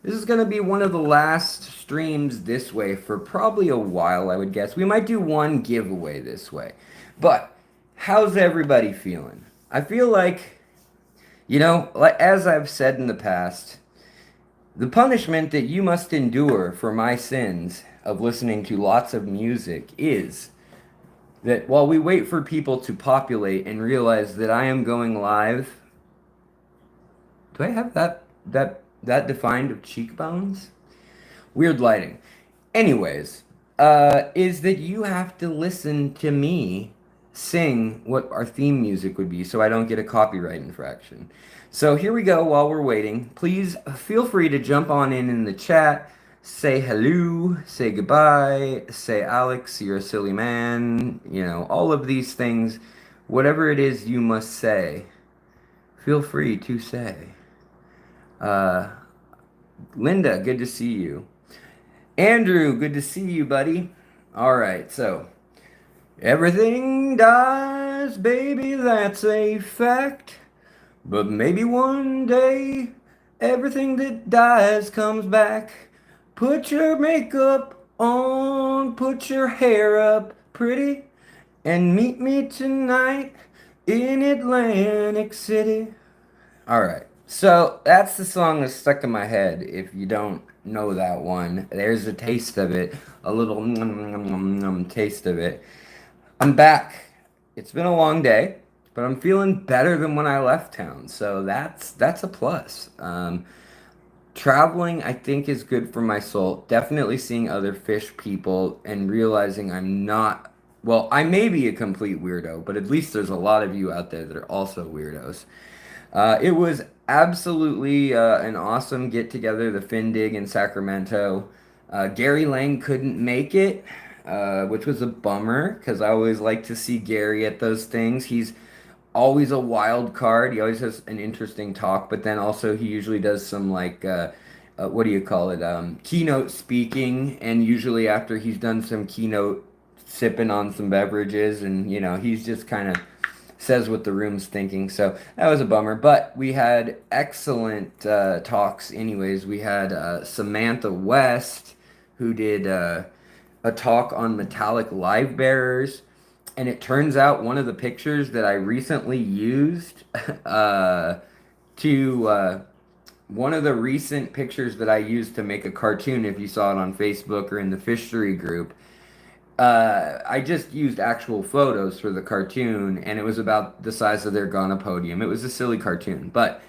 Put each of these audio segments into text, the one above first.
This is going to be one of the last streams this way for probably a while, I would guess. We might do one giveaway this way. But how's everybody feeling? I feel like, like as I've said in the past, the punishment that you must endure for my sins of listening to lots of music is that while we wait for people to populate and realize that I am going live, do I have that defined of cheekbones? Weird lighting. Anyways, is that you have to listen to me sing what our theme music would be so I don't get a copyright infraction. So here we go while we're waiting. Please feel free to jump on in the chat, say hello, say goodbye, say Alex, you're a silly man, all of these things. Whatever it is you must say, feel free to say. Uh, Linda, good to see you. Andrew, good to see you, buddy. All right, so everything dies, baby, that's a fact. But maybe one day everything that dies comes back. Put your makeup on, put your hair up pretty, and meet me tonight in Atlantic City. All right. So that's the song that's stuck in my head. If you don't know that one, there's a taste of it, a little taste of it. I'm back. It's been a long day, but I'm feeling better than when I left town. So that's a plus. Traveling, I think, is good for my soul. Definitely seeing other fish people and realizing I'm not. Well, I may be a complete weirdo, but at least there's a lot of you out there that are also weirdos. It was absolutely an awesome get together, the Findig in Sacramento. Gary Lang couldn't make it, which was a bummer because I always like to see Gary at those things. He's always a wild card. He always has an interesting talk, but then also he usually does some like what do you call it? Keynote speaking, and usually after he's done some keynote sipping on some beverages, and he's just kind of says what the room's thinking. So that was a bummer, but we had excellent talks. Anyways, we had Samantha West who did a talk on metallic live bearers. And it turns out one of the pictures that I recently used to one of the recent pictures that I used to make a cartoon, if you saw it on Facebook or in the fishery group, I just used actual photos for the cartoon, and it was about the size of their gonopodium. It was a silly cartoon, but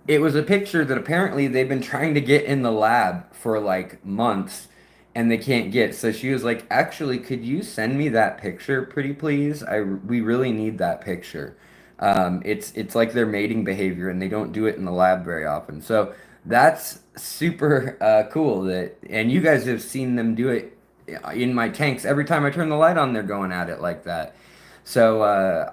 it was a picture that apparently they've been trying to get in the lab for like months and they can't get. So she was like, "Actually, could you send me that picture, pretty please? We really need that picture." It's like their mating behavior, and they don't do it in the lab very often. So that's super cool that, and you guys have seen them do it in my tanks. Every time I turn the light on, they're going at it like that. So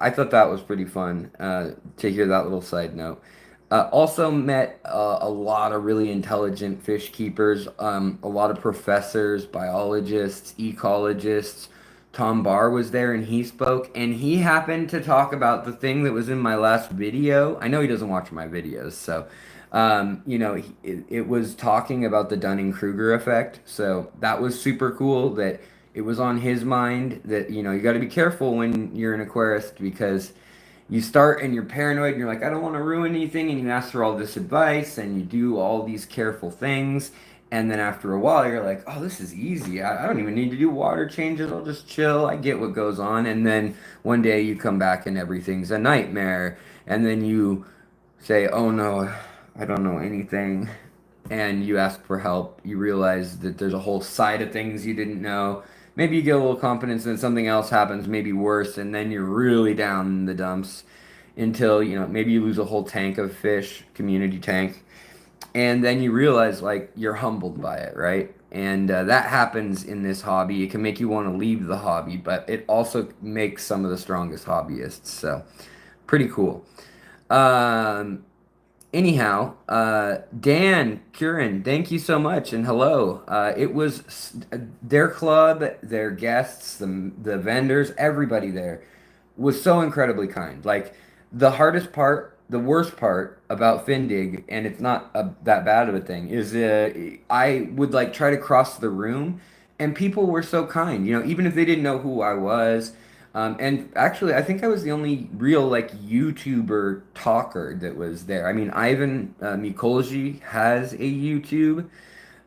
I thought that was pretty fun to hear that little side note. Also met a lot of really intelligent fish keepers, a lot of professors, biologists, ecologists. Tom Barr was there and he spoke, and he happened to talk about the thing that was in my last video. I know he doesn't watch my videos, so it was talking about the Dunning-Kruger effect. So that was super cool that it was on his mind that you got to be careful when you're an aquarist because you start and you're paranoid and you're like, I don't want to ruin anything, and you ask for all this advice and you do all these careful things, and then after a while you're like, oh, this is easy. I don't even need to do water changes. I'll just chill. I get what goes on. And then one day you come back and everything's a nightmare, and then you say, oh no, I don't know anything, and you ask for help. You realize that there's a whole side of things you didn't know. Maybe you get a little confidence and something else happens, maybe worse, and then you're really down in the dumps until, maybe you lose a whole tank of fish, community tank, and then you realize, like, you're humbled by it, right? And that happens in this hobby. It can make you want to leave the hobby, but it also makes some of the strongest hobbyists, so pretty cool. Anyhow, Dan Curran, thank you so much, and hello. It was their club, their guests, the vendors, everybody there was so incredibly kind. Like the hardest part the worst part about Findig, and it's not that bad of a thing, is I would like try to cross the room, and people were so kind. You know, even if they didn't know who I was. And actually, I think I was the only real like YouTuber talker that was there. I mean, Ivan Mikolji has a YouTube,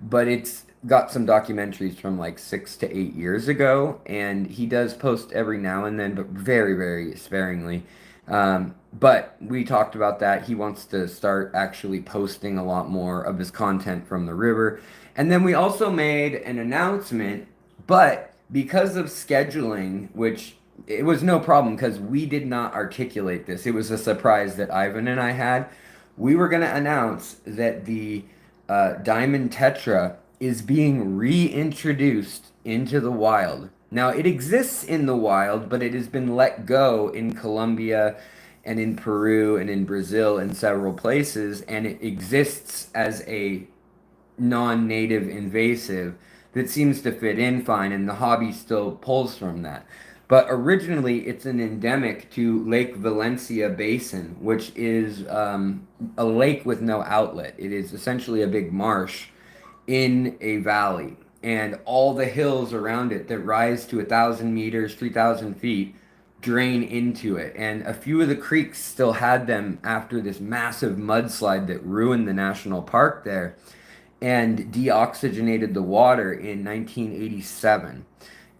but it's got some documentaries from like 6 to 8 years ago, and he does post every now and then, but very, very sparingly. But we talked about that. He wants to start actually posting a lot more of his content from the river. And then we also made an announcement, but because of scheduling, which it was no problem because we did not articulate this, it was a surprise that Ivan and I had. We were going to announce that the Diamond Tetra is being reintroduced into the wild. Now, it exists in the wild, but it has been let go in Colombia and in Peru and in Brazil and several places, and it exists as a non-native invasive that seems to fit in fine, and the hobby still pulls from that. But originally, it's an endemic to Lake Valencia Basin, which is a lake with no outlet. It is essentially a big marsh in a valley, and all the hills around it that rise to 1,000 meters, 3,000 feet, drain into it. And a few of the creeks still had them after this massive mudslide that ruined the national park there and deoxygenated the water in 1987.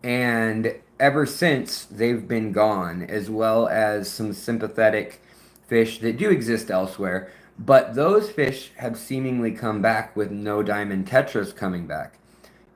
And ever since, they've been gone, as well as some sympathetic fish that do exist elsewhere. But those fish have seemingly come back with no diamond tetras coming back.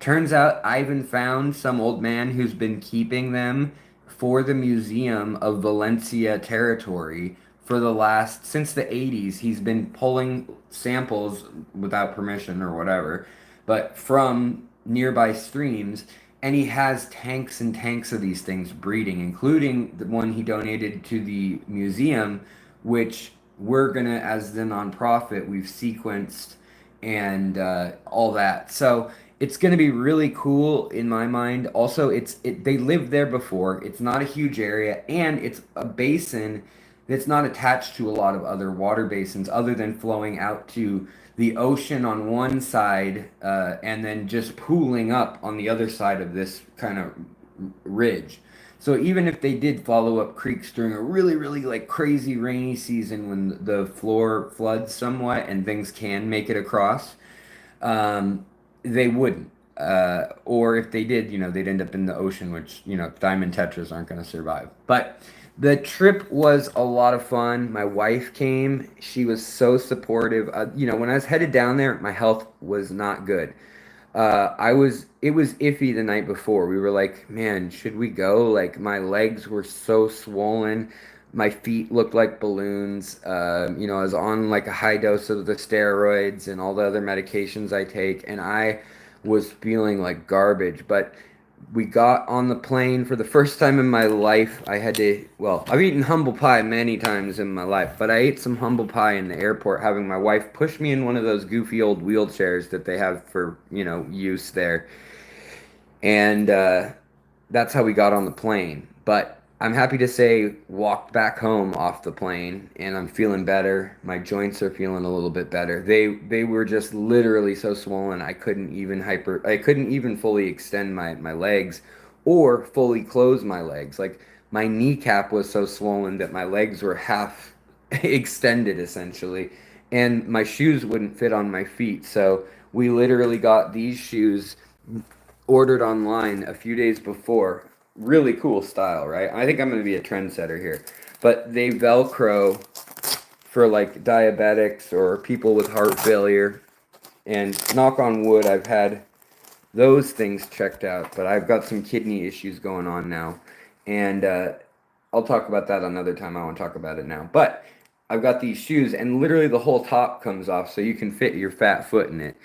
Turns out Ivan found some old man who's been keeping them for the Museum of Valencia territory for the last, since the 80s. He's been pulling samples without permission or whatever, but from nearby streams, and he has tanks and tanks of these things breeding, including the one he donated to the museum, which we're gonna, as the nonprofit, we've sequenced and all that. So it's gonna be really cool in my mind. Also, they lived there before. It's not a huge area, and it's a basin that's not attached to a lot of other water basins, other than flowing out to the ocean on one side, and then just pooling up on the other side of this kind of ridge. So even if they did follow up creeks during a really, really like crazy rainy season when the floor floods somewhat and things can make it across, they wouldn't. Or if they did, they'd end up in the ocean, which, diamond tetras aren't going to survive. But the trip was a lot of fun. My wife came. She was so supportive. When I was headed down there, my health was not good. It was iffy the night before. We were like, man, should we go? Like, my legs were so swollen. My feet looked like balloons. I was on like a high dose of the steroids and all the other medications I take, and I was feeling like garbage. But we got on the plane for the first time in my life. I've eaten humble pie many times in my life, but I ate some humble pie in the airport, having my wife push me in one of those goofy old wheelchairs that they have for, use there. And that's how we got on the plane. But I'm happy to say, walked back home off the plane, and I'm feeling better. My joints are feeling a little bit better. They were just literally so swollen I couldn't even fully extend my legs or fully close my legs. Like, my kneecap was so swollen that my legs were half extended essentially, and my shoes wouldn't fit on my feet. So we literally got these shoes ordered online a few days before. Really cool style, right? I think I'm going to be a trendsetter here. But they Velcro for like diabetics or people with heart failure. And knock on wood, I've had those things checked out, but I've got some kidney issues going on now. And I'll talk about that another time. I won't talk about it now. But I've got these shoes, and literally the whole top comes off so you can fit your fat foot in it.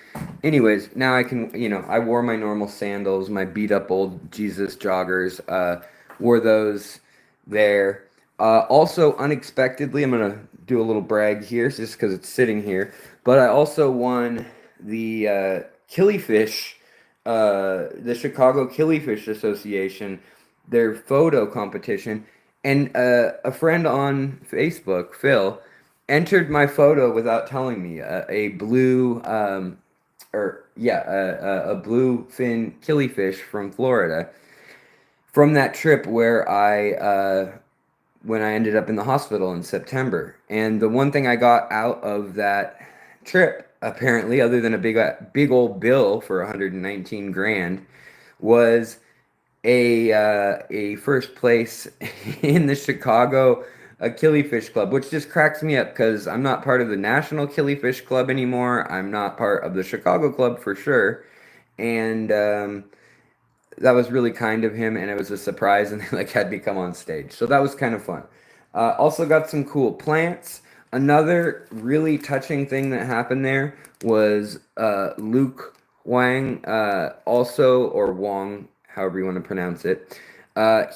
Anyways, now I can, I wore my normal sandals, my beat up old Jesus joggers, wore those there. Also, unexpectedly, I'm going to do a little brag here just because it's sitting here, but I also won the Killifish, the Chicago Killifish Association, their photo competition. And a friend on Facebook, Phil, entered my photo without telling me. A blue, a blue fin killifish from Florida, from that trip where when I ended up in the hospital in September. And the one thing I got out of that trip, apparently, other than a big old bill for 119 grand, was a first place in the Chicago Killifish Club, which just cracks me up because I'm not part of the National Killifish Club anymore. I'm not part of the Chicago Club for sure, and that was really kind of him, and it was a surprise, and they like had me come on stage, so that was kind of fun. Also got some cool plants. Another really touching thing that happened there was Luke Wang, also, or Wong, however you want to pronounce it.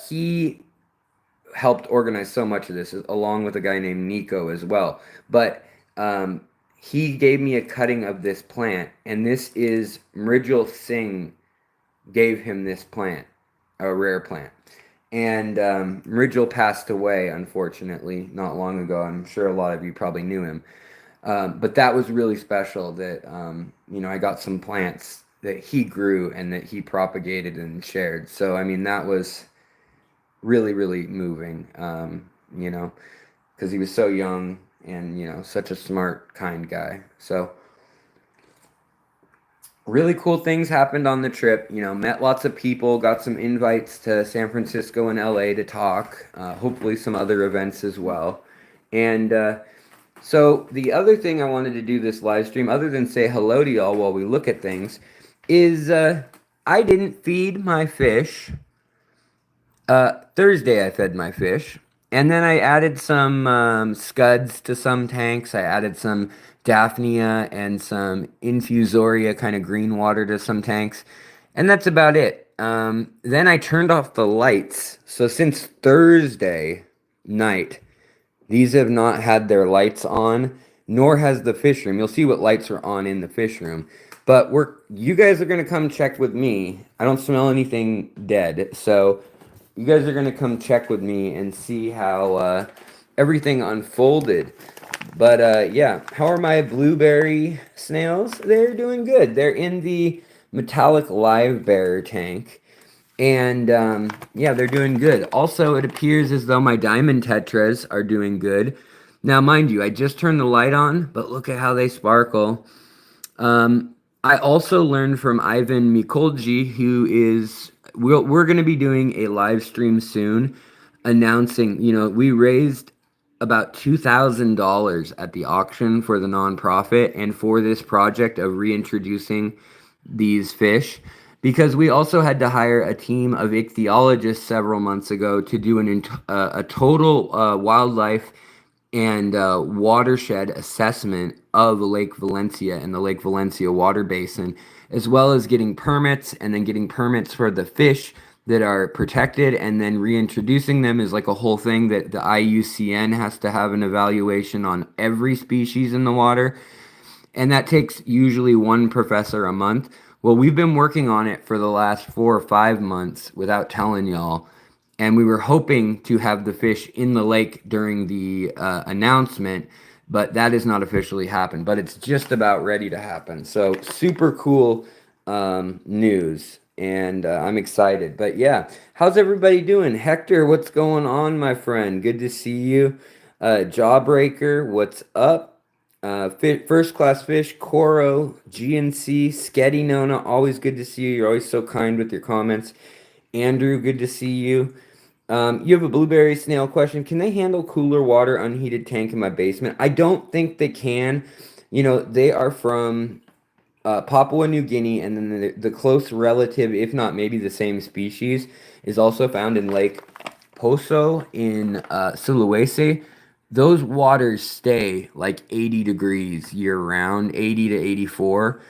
He helped organize so much of this, along with a guy named Nico as well. But he gave me a cutting of this plant, and this is Mrijul Singh gave him this plant, a rare plant. And Mrijul passed away, unfortunately, not long ago. I'm sure a lot of you probably knew him. But that was really special that, I got some plants that he grew and that he propagated and shared. So, I mean, that was really, really moving, because he was so young and, such a smart, kind guy. So, really cool things happened on the trip. Met lots of people, got some invites to San Francisco and LA to talk, hopefully some other events as well. And so the other thing I wanted to do this live stream, other than say hello to y'all while we look at things, is I didn't feed my fish. Thursday I fed my fish. And then I added some scuds to some tanks. I added some Daphnia and some infusoria kind of green water to some tanks. And that's about it. Then I turned off the lights. So since Thursday night, these have not had their lights on, nor has the fish room. You'll see what lights are on in the fish room. But you guys are going to come check with me. I don't smell anything dead. So you guys are going to come check with me and see how everything unfolded. But yeah, how are my blueberry snails? They're doing good. They're in the metallic live bearer tank. And yeah, they're doing good. Also, it appears as though my diamond tetras are doing good. Now, mind you, I just turned the light on, but look at how they sparkle. I also learned from Ivan Mikolji, who is... We're going to be doing a live stream soon announcing, we raised about $2,000 at the auction for the nonprofit and for this project of reintroducing these fish, because we also had to hire a team of ichthyologists several months ago to do a total wildlife and watershed assessment of Lake Valencia and the Lake Valencia water basin, as well as getting permits and then getting permits for the fish that are protected, and then reintroducing them is like a whole thing that the IUCN has to have an evaluation on every species in the water. And that takes usually one professor a month. Well, we've been working on it for the last 4 or 5 months without telling y'all. And we were hoping to have the fish in the lake during the announcement, but that has not officially happened. But it's just about ready to happen. So super cool news, and I'm excited. But yeah, how's everybody doing? Hector, what's going on, my friend? Good to see you. Jawbreaker, what's up? First Class Fish, Coro, GNC, Sketty Nona, always good to see you. You're always so kind with your comments. Andrew, good to see you. You have a blueberry snail question. Can they handle cooler water, unheated tank in my basement? I don't think they can. They are from Papua New Guinea, and then the close relative, if not maybe the same species, is also found in Lake Poso in Sulawesi. Those waters stay like 80 degrees year round, 80 to 84.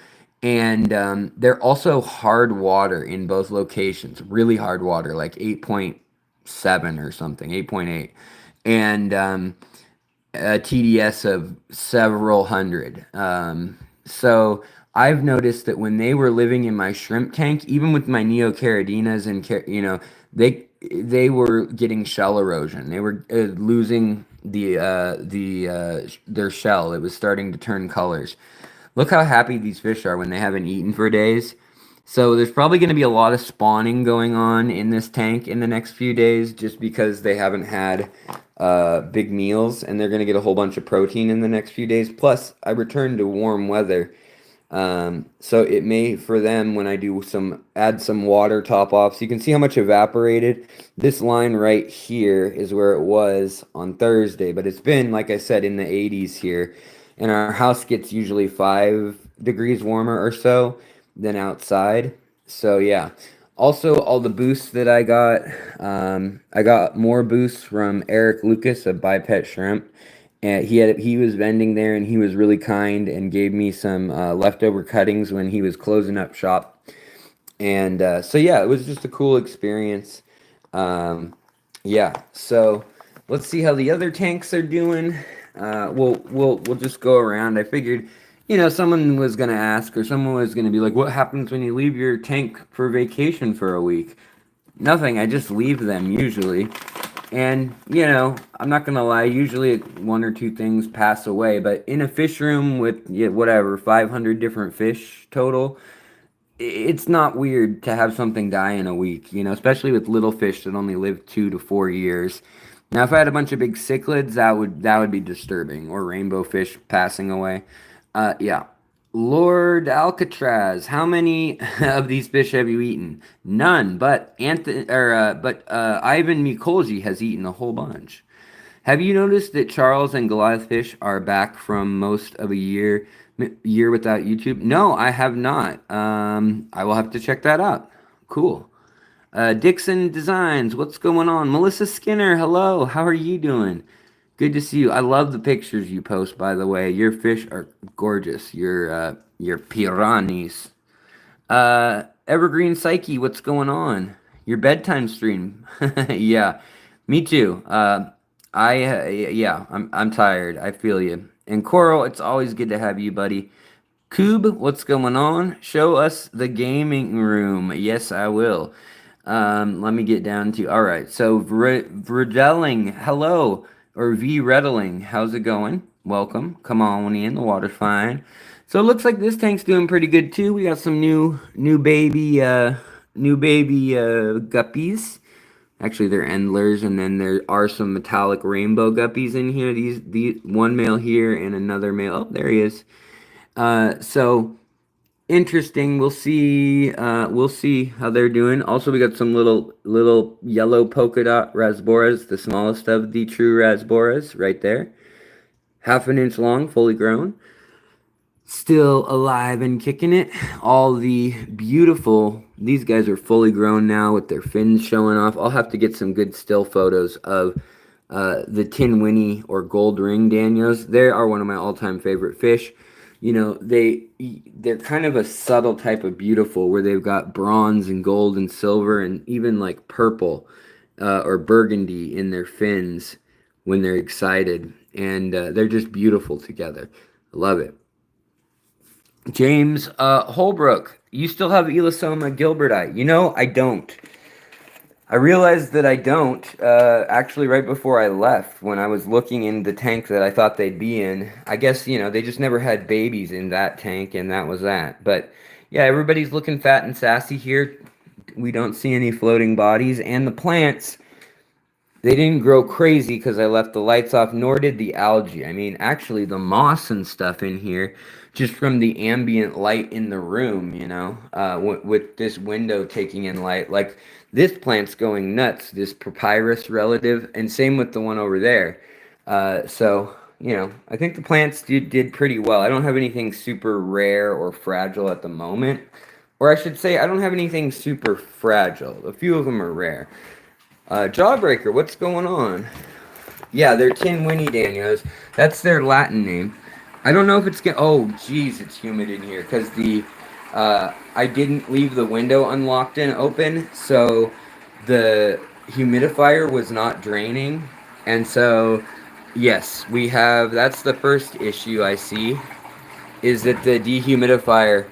And they're also hard water in both locations, really hard water, like 8.7 or something, 8.8. And a TDS of several hundred. So I've noticed that when they were living in my shrimp tank, even with my neocaradinas and, they were getting shell erosion. They were losing their shell. It was starting to turn colors. Look how happy these fish are when they haven't eaten for days. So there's probably going to be a lot of spawning going on in this tank in the next few days, just because they haven't had big meals, and they're going to get a whole bunch of protein in the next few days. Plus, I returned to warm weather, so it may for them when I do add some water top off. So you can see how much evaporated. This line right here is where it was on Thursday, but it's been, like I said, in the 80s here, and our house gets usually 5 degrees warmer or so than outside. So yeah. Also, all the boosts that I got more boosts from Eric Lucas of Bipet Shrimp, and he was vending there, and he was really kind and gave me some leftover cuttings when he was closing up shop. And so yeah, it was just a cool experience. Yeah, so let's see how the other tanks are doing. We'll just go around. I figured, someone was gonna ask, or someone was gonna be like, "What happens when you leave your tank for vacation for a week?" Nothing. I just leave them usually. And, I'm not going to lie, usually one or two things pass away, but in a fish room with, whatever, 500 different fish total, it's not weird to have something die in a week, especially with little fish that only live 2 to 4 years. Now, if I had a bunch of big cichlids, that would be disturbing, or rainbow fish passing away. Yeah. Lord Alcatraz, how many of these fish have you eaten? None, but Ivan Mikolji has eaten a whole bunch. Have you noticed that Charles and Goliath fish are back from most of a year without YouTube? No, I have not. I will have to check that out. Cool. Dixon Designs, what's going on? Melissa Skinner, hello. How are you doing? Good to see you. I love the pictures you post, by the way. Your fish are gorgeous. Your piranhas. Evergreen Psyche, what's going on? Your bedtime stream. Yeah, me too. I'm tired. I feel you. And Coral, it's always good to have you, buddy. Coob, what's going on? Show us the gaming room. Yes, I will. Let me get down to. All right. So Vredeling, hello, or V Redeling, how's it going? Welcome. Come on in. The water's fine. So it looks like this tank's doing pretty good too. We got some new baby guppies. Actually, they're endlers, and then there are some metallic rainbow guppies in here. These one male here and another male. Oh, there he is. So interesting. We'll see. We'll see how they're doing. Also, we got some little yellow polka dot rasboras, the smallest of the true rasboras, right there. Half an inch long, fully grown. Still alive and kicking it. All the beautiful. These guys are fully grown now with their fins showing off. I'll have to get some good still photos of the tin winnie or gold ring danios. They are one of my all-time favorite fish. They're kind of a subtle type of beautiful, where they've got bronze and gold and silver and even like purple or burgundy in their fins when they're excited, and they're just beautiful together. I love it. James Holbrook, you still have Elosoma gilberti? I don't. I realized that I don't, actually right before I left, when I was looking in the tank that I thought they'd be in. I guess, they just never had babies in that tank, and that was that. But, yeah, everybody's looking fat and sassy here. We don't see any floating bodies. And the plants, they didn't grow crazy because I left the lights off, nor did the algae. I mean, actually, the moss and stuff in here, just from the ambient light in the room, with this window taking in light. Like, this plant's going nuts, this papyrus relative, and same with the one over there. So, I think the plants did pretty well. I don't have anything super rare or fragile at the moment. Or I should say, I don't have anything super fragile. A few of them are rare. Jawbreaker, what's going on? Yeah, they're tin winnie danios. That's their Latin name. I don't know if it's oh, geez, it's humid in here because I didn't leave the window unlocked and open, so the humidifier was not draining, and so yes, that's the first issue I see, is that the dehumidifier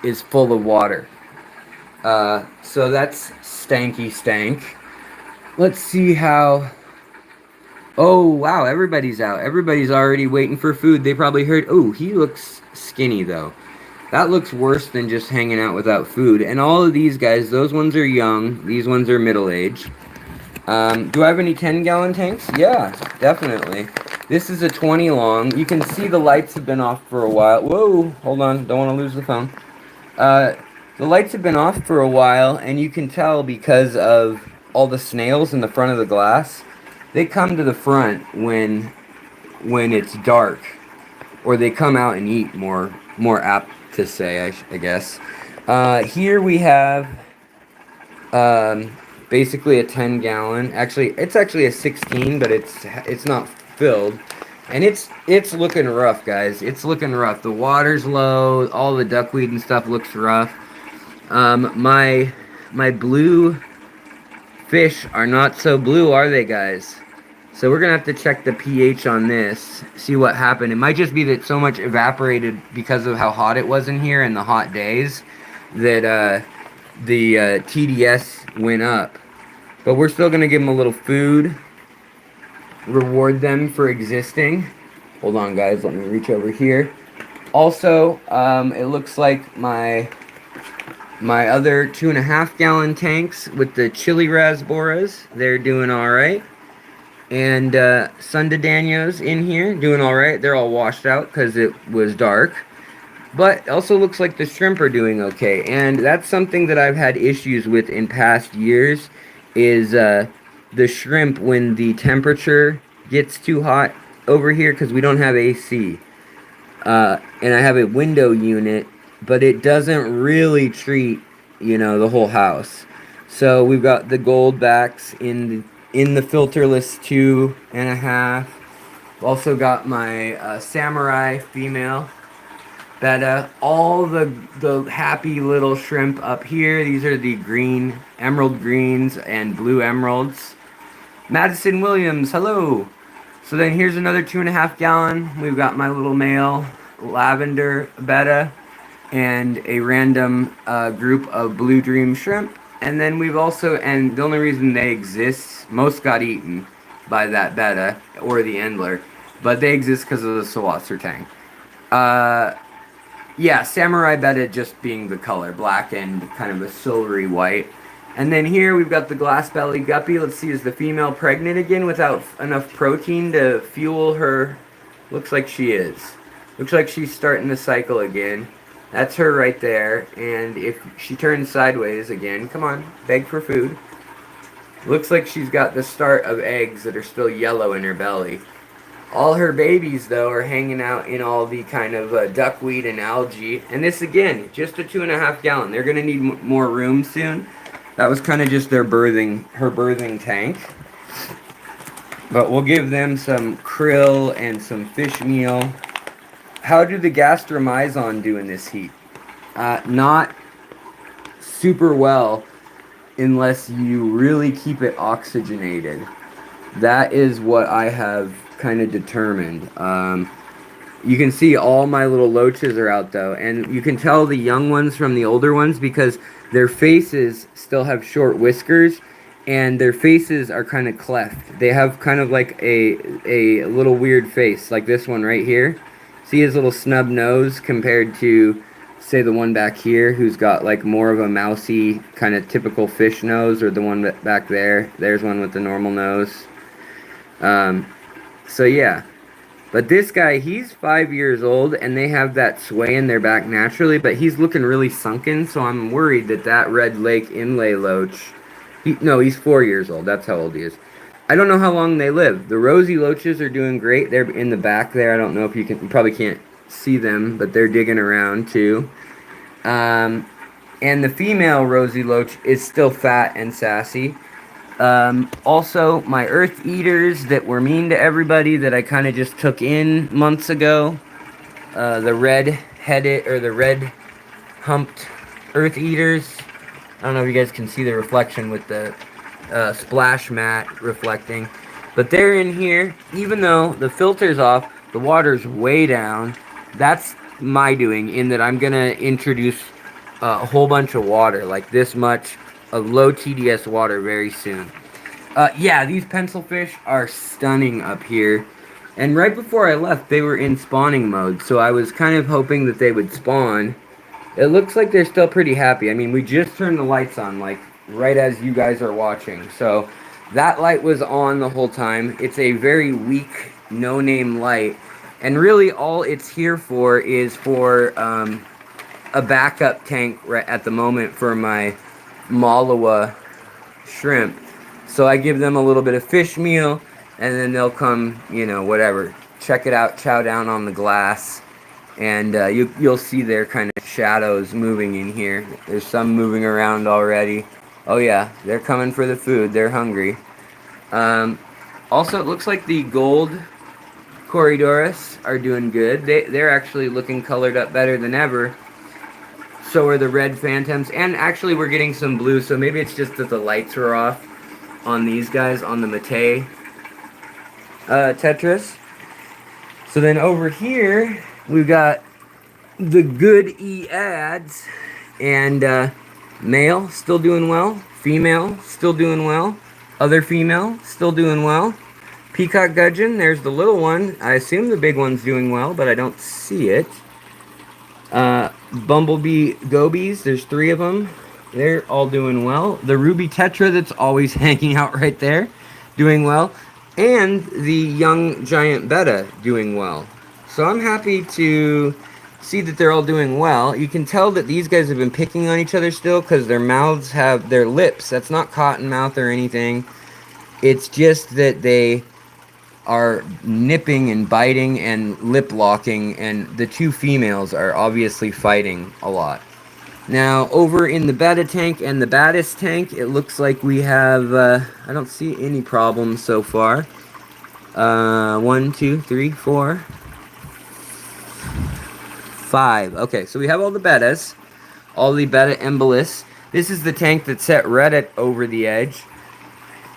is full of water. So that's stanky stank. Let's see how Oh, wow, everybody's out. Everybody's already waiting for food. They probably heard, oh, he looks skinny, though. That looks worse than just hanging out without food. And all of these guys, those ones are young. These ones are middle-aged. Do I have any 10-gallon tanks? Yeah, definitely. This is a 20 long. You can see the lights have been off for a while. Whoa, hold on. Don't want to lose the phone. The lights have been off for a while, and you can tell because of all the snails in the front of the glass. They come to the front when it's dark, or they come out and eat, more apt to say, I guess. Here we have basically a 10-gallon. Actually, it's actually a 16, but it's not filled. And it's looking rough, guys. It's looking rough. The water's low. All the duckweed and stuff looks rough. My blue fish are not so blue, are they, guys? So we're gonna have to check the pH on this, see what happened. It might just be that so much evaporated because of how hot it was in here and the hot days that the TDS went up. But we're still gonna give them a little food, reward them for existing. Hold on, guys, let me reach over here. Also, it looks like my other 2.5-gallon tanks with the chili rasboras, they're doing all right. And Sundadanios in here doing all right. They're all washed out because it was dark. But it also looks like the shrimp are doing okay. And that's something that I've had issues with in past years is the shrimp when the temperature gets too hot over here because we don't have AC. And I have a window unit, but it doesn't really treat, the whole house. So we've got the gold backs in the filterless 2.5. Also got my samurai female betta. All the happy little shrimp up here. These are the green emerald greens and blue emeralds. Madison Williams, hello. So then here's another 2.5-gallon. We've got my little male lavender betta and a random group of blue dream shrimp. And then we've also, and the only reason they exist, most got eaten by that betta or the endler, but they exist because of the Sawatser tang. Yeah, samurai betta just being the color, black and kind of a silvery white. And then here we've got the glass belly guppy. Let's see, is the female pregnant again without enough protein to fuel her? Looks like she is. Looks like she's starting the cycle again. That's her right there, and if she turns sideways again, come on, beg for food. Looks like she's got the start of eggs that are still yellow in her belly. All her babies, though, are hanging out in all the kind of duckweed and algae. And this, again, just a 2.5-gallon. They're going to need more room soon. That was kind of just her birthing tank. But we'll give them some krill and some fish meal. How do the gastromyzon do in this heat? Not super well unless you really keep it oxygenated. That is what I have kind of determined. You can see all my little loaches are out though, and you can tell the young ones from the older ones because their faces still have short whiskers and their faces are kind of cleft. They have kind of like a little weird face, like this one right here. See his little snub nose compared to, say, the one back here who's got like more of a mousy kind of typical fish nose, or the one back there. There's one with the normal nose. So yeah. But this guy, he's 5 years old, and they have that sway in their back naturally, but he's looking really sunken, so I'm worried that Red Lake inlay loach... he's 4 years old. That's how old he is. I don't know how long they live. The rosy loaches are doing great. They're in the back there. I don't know if you probably can't see them, but they're digging around too. And the female rosy loach is still fat and sassy. Also, my earth eaters that were mean to everybody that I kind of just took in months ago. The red-headed, or the red-humped earth eaters. I don't know if you guys can see the reflection with the splash mat reflecting, but they're in here. Even though the filter's off, the water's way down. That's my doing, in that I'm gonna introduce a whole bunch of water, like this much of low TDS water very soon. Yeah, these pencil fish are stunning up here. And right before I left, they were in spawning mode, so I was kind of hoping that they would spawn. It looks like they're still pretty happy. I mean, we just turned the lights on, like, right as you guys are watching. So, that light was on the whole time. It's a very weak, no-name light. And really, all it's here for is for a backup tank right at the moment for my Malawa shrimp. So I give them a little bit of fish meal, and then they'll come, you know, whatever, check it out, chow down on the glass, and you'll see their kind of shadows moving in here. There's some moving around already. Oh yeah, they're coming for the food. They're hungry. Also, it looks like the gold Corydorus are doing good. They're actually looking colored up better than ever. So are the red phantoms, and actually we're getting some blue, so maybe it's just that the lights are off on these guys, on the Mate Tetris. So then over here, we've got the good E-ads, and male, still doing well. Female, still doing well. Other female, still doing well. Peacock gudgeon, there's the little one. I assume the big one's doing well, but I don't see it. Bumblebee gobies, there's 3 of them. They're all doing well. The ruby tetra that's always hanging out right there, doing well. And the young giant betta doing well. So I'm happy to see that they're all doing well. You can tell that these guys have been picking on each other still because their mouths have their lips. That's not cotton mouth or anything. It's just that they are nipping and biting and lip locking, and the 2 females are obviously fighting a lot. Now, over in the betta tank and the baddest tank, it looks like we have, I don't see any problems so far. 1, 2, 3, 4, 5. Okay, so we have all the bettas, all the betta embolus. This is the tank that set Reddit over the edge.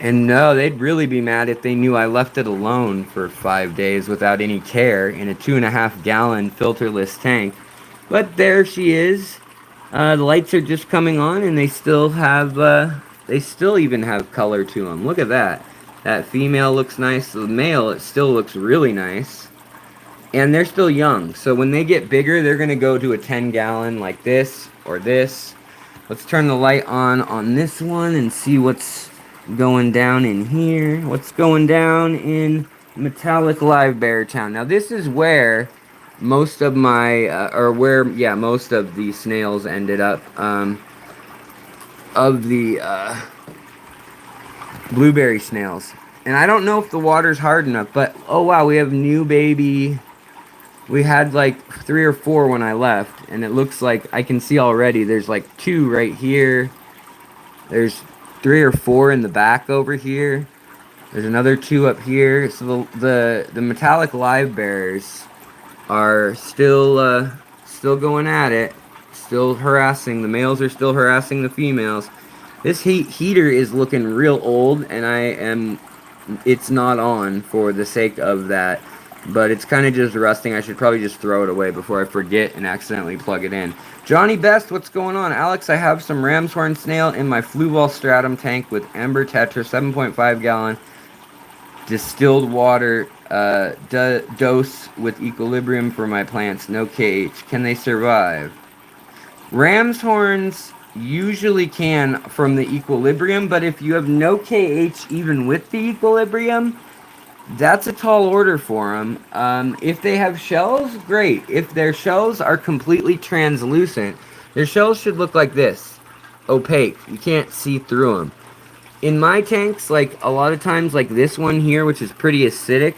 And no, they'd really be mad if they knew I left it alone for 5 days without any care in a 2.5 gallon filterless tank. But there she is. The lights are just coming on, and they still have, they still even have color to them. Look at that. That female looks nice. The male, it still looks really nice. And they're still young. So when they get bigger, they're going to go to a 10 gallon like this or this. Let's turn the light on this one and see what's going down in here. What's going down in Metallic Live Bear Town. Now this is where most of my, most of the snails ended up, of the blueberry snails. And I don't know if the water's hard enough, but oh wow, we have new baby. We had like 3 or 4 when I left, and it looks like I can see already there's like 2 right here. There's 3 or 4 in the back over here. There's another 2 up here. So the metallic live bears are still going at it, still harassing. The males are still harassing the females. This heater is looking real old, and it's not on for the sake of that, but it's kind of just rusting. I should probably just throw it away before I forget and accidentally plug it in. Johnny Best, what's going on? Alex, I have some ram's horn snail in my Fluval stratum tank with Ember Tetra, 7.5 gallon distilled water dose with equilibrium for my plants, no KH. Can they survive? Ram's horns usually can from the equilibrium, but if you have no KH even with the equilibrium, that's a tall order for them. If they have shells, great. If their shells are completely translucent, their shells should look like this, opaque. You can't see through them. In my tanks, like a lot of times, like this one here, which is pretty acidic,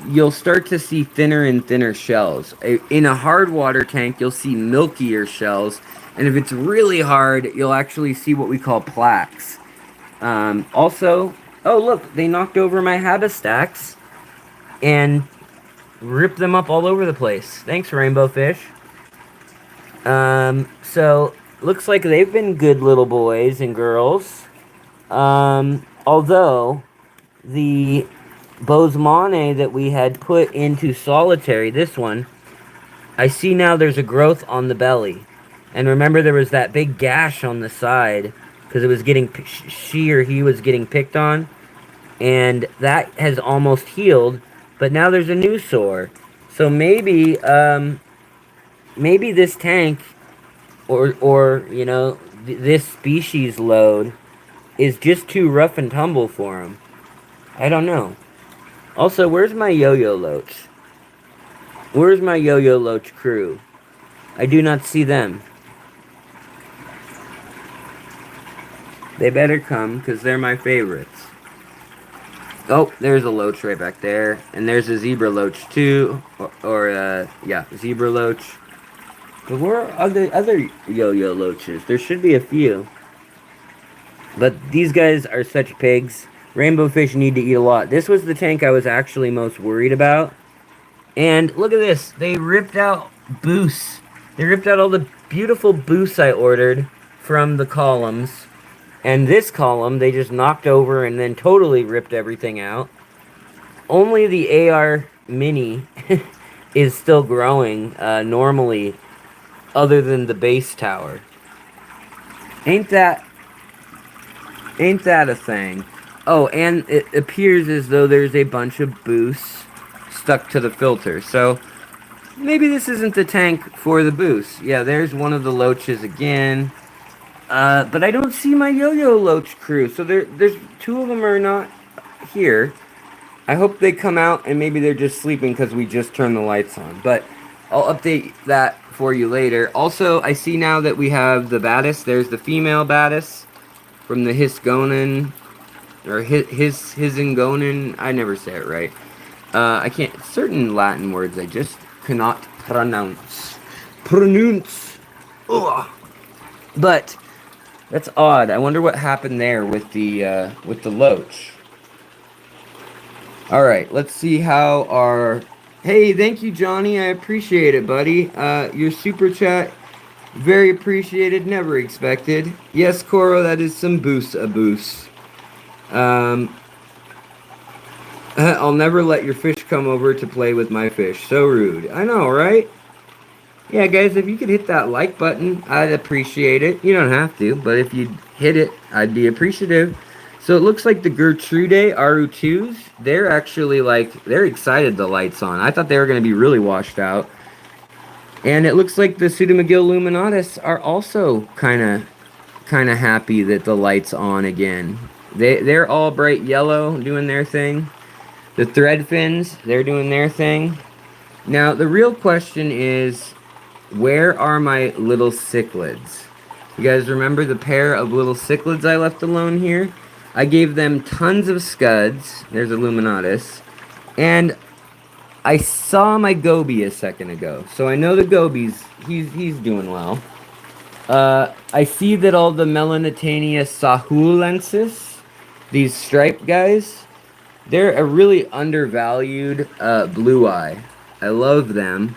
you'll start to see thinner and thinner shells. In a hard water tank, you'll see milkier shells, and if it's really hard, you'll actually see what we call plaques. Also, oh look, they knocked over my Habistacks and ripped them up all over the place. Thanks, rainbow fish. So looks like they've been good little boys and girls. Although the Bosemane that we had put into solitary, this one, I see now there's a growth on the belly. And remember, there was that big gash on the side because it was getting, she or he was getting picked on, and that has almost healed, but now there's a new sore. So maybe, maybe this tank, or you know, this species load is just too rough and tumble for him. I don't know. Also, where's my yo-yo loach? Where's my yo-yo loach crew? I do not see them. They better come, because they're my favorites. Oh, there's a loach right back there. And there's a zebra loach, too. Yeah, zebra loach. But where are other yo-yo loaches? There should be a few. But these guys are such pigs. Rainbow fish need to eat a lot. This was the tank I was actually most worried about. And look at this. They ripped out boosts. They ripped out all the beautiful boosts I ordered from the columns. And this column, they just knocked over and then totally ripped everything out. Only the AR Mini is still growing normally, other than the base tower. Ain't that a thing? Oh, and it appears as though there's a bunch of boosts stuck to the filter. So maybe this isn't the tank for the boost. Yeah, there's one of the loaches again. But I don't see my yo-yo loach crew. So there's two of them are not here. I hope they come out and maybe they're just sleeping because we just turned the lights on. But I'll update that for you later. Also, I see now that we have the Batis. There's the female Batis from the Hisgonen, or Hisingonen. I never say it right. I can't, certain Latin words I just cannot pronounce. Ugh. But that's odd. I wonder what happened there with the loach. All right, let's see how our. Hey, thank you, Johnny. I appreciate it, buddy. Your super chat, very appreciated. Never expected. Yes, Koro, that is some boost. I'll never let your fish come over to play with my fish. So rude. I know, right? Yeah, guys, if you could hit that like button, I'd appreciate it. You don't have to, but if you'd hit it, I'd be appreciative. So it looks like the Gertrude RU2s, they're actually they're excited the light's on. I thought they were going to be really washed out. And it looks like the Pseudomagil luminatus are also kind of happy that the light's on again. They're all bright yellow, doing their thing. The threadfins, they're doing their thing. Now, the real question is, where are my little cichlids? You guys remember the pair of little cichlids I left alone here? I gave them tons of scuds. There's a luminatus. And I saw my goby a second ago. So I know the goby's, he's doing well. I see that all the Melanitania sahulensis, these striped guys, they're a really undervalued blue eye. I love them.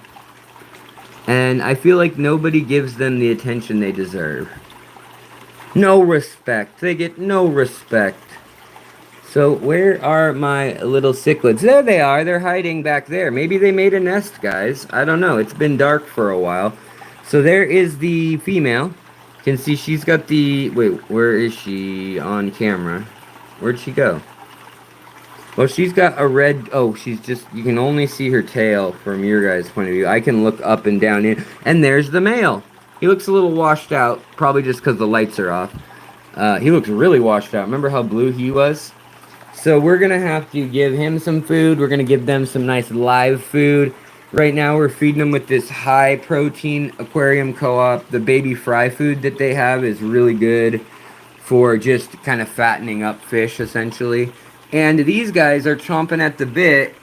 And I feel like nobody gives them the attention they deserve. No respect. They get no respect. So where are my little cichlids? There they are. They're hiding back there. Maybe they made a nest, guys. I don't know. It's been dark for a while. So there is the female. You can see she's got the... Wait, where is she on camera? Where'd she go? Well, she's got a red... Oh, she's just... You can only see her tail from your guys' point of view. I can look up and down in... And there's the male. He looks a little washed out. Probably just because the lights are off. He looks really washed out. Remember how blue he was? So we're going to have to give him some food. We're going to give them some nice live food. Right now we're feeding them with this high-protein aquarium co-op. The baby fry food that they have is really good for just kind of fattening up fish, essentially. And these guys are chomping at the bit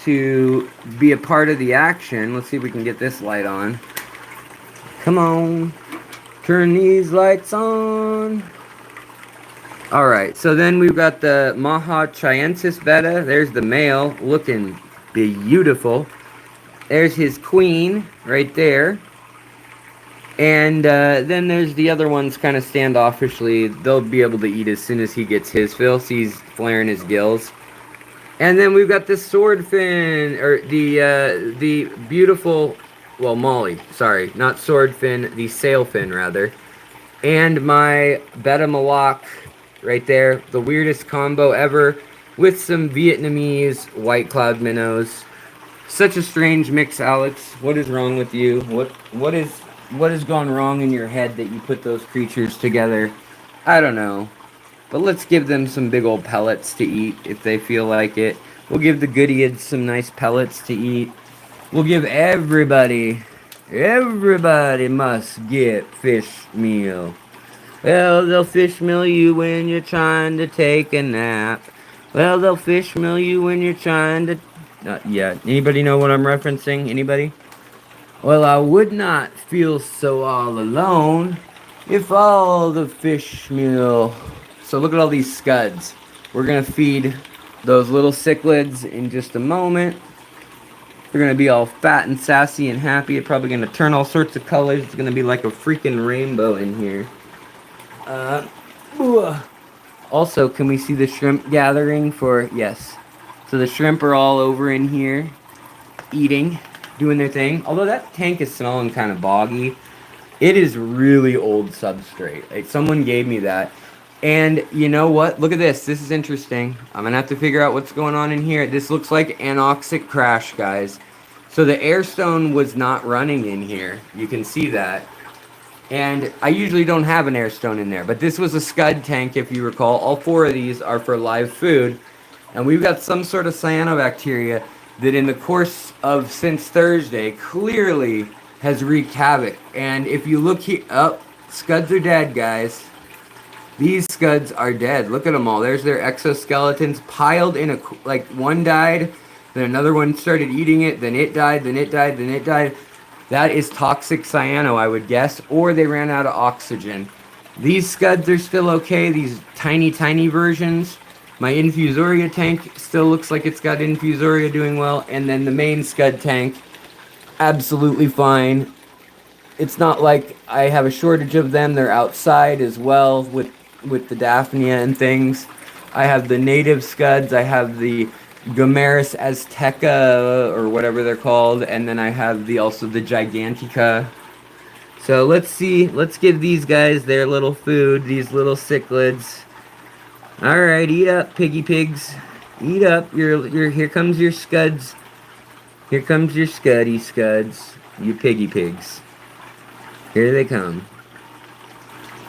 to be a part of the action. Let's see if we can get this light on. Come on. Turn these lights on. Alright, so then we've got the Maha Chiensis betta. There's the male, looking beautiful. There's his queen, right there. And then there's the other ones kind of standoffishly. They'll be able to eat as soon as he gets his fill. See, he's flaring his gills. And then we've got the swordfin, or the beautiful, well, Molly, sorry, not swordfin, the sailfin, rather. and my Beta Malak right there. The weirdest combo ever with some Vietnamese white cloud minnows. Such a strange mix, Alex. What is wrong with you? What has gone wrong in your head that you put those creatures together? I don't know. But let's give them some big old pellets to eat if they feel like it. We'll give the goodyids some nice pellets to eat. We'll give everybody must get fish meal. Well, they'll fish meal you when you're trying to take a nap. Well, they'll fish meal you when you're trying to... yeah, anybody know what I'm referencing? Anybody? Well, I would not feel so all alone if all the fish meal... So look at all these scuds. We're going to feed those little cichlids in just a moment. They're going to be all fat and sassy and happy. It's probably going to turn all sorts of colors. It's going to be like a freaking rainbow in here. Also, can we see the shrimp gathering for... Yes. So the shrimp are all over in here, eating, doing their thing. Although that tank is smelling kind of boggy. It is really old substrate. Like, someone gave me that. And you know what? Look at this. This is interesting. I'm going to have to figure out what's going on in here. This looks like anoxic crash, guys. So the airstone was not running in here. You can see that. And I usually don't have an airstone in there. But this was a scud tank, if you recall. All four of these are for live food. And we've got some sort of cyanobacteria that in the course of since Thursday clearly has wreaked havoc. And if you look here... Oh, scuds are dead, guys. These scuds are dead. Look at them all. There's their exoskeletons piled in a... Like, one died, then another one started eating it, then it died, then it died, then it died. That is toxic cyano, I would guess. Or they ran out of oxygen. These scuds are still okay. These tiny, tiny versions. My infusoria tank still looks like it's got infusoria doing well. And then the main scud tank, absolutely fine. It's not like I have a shortage of them. They're outside as well with the Daphnia and things. I have the native scuds. I have the Gomeris azteca or whatever they're called. And then I have also the Gigantica. So let's see. Let's give these guys their little food. These little cichlids. Alright, eat up, piggy pigs. Eat up. Here comes your scuds. Here comes your scuddy scuds. You piggy pigs. Here they come.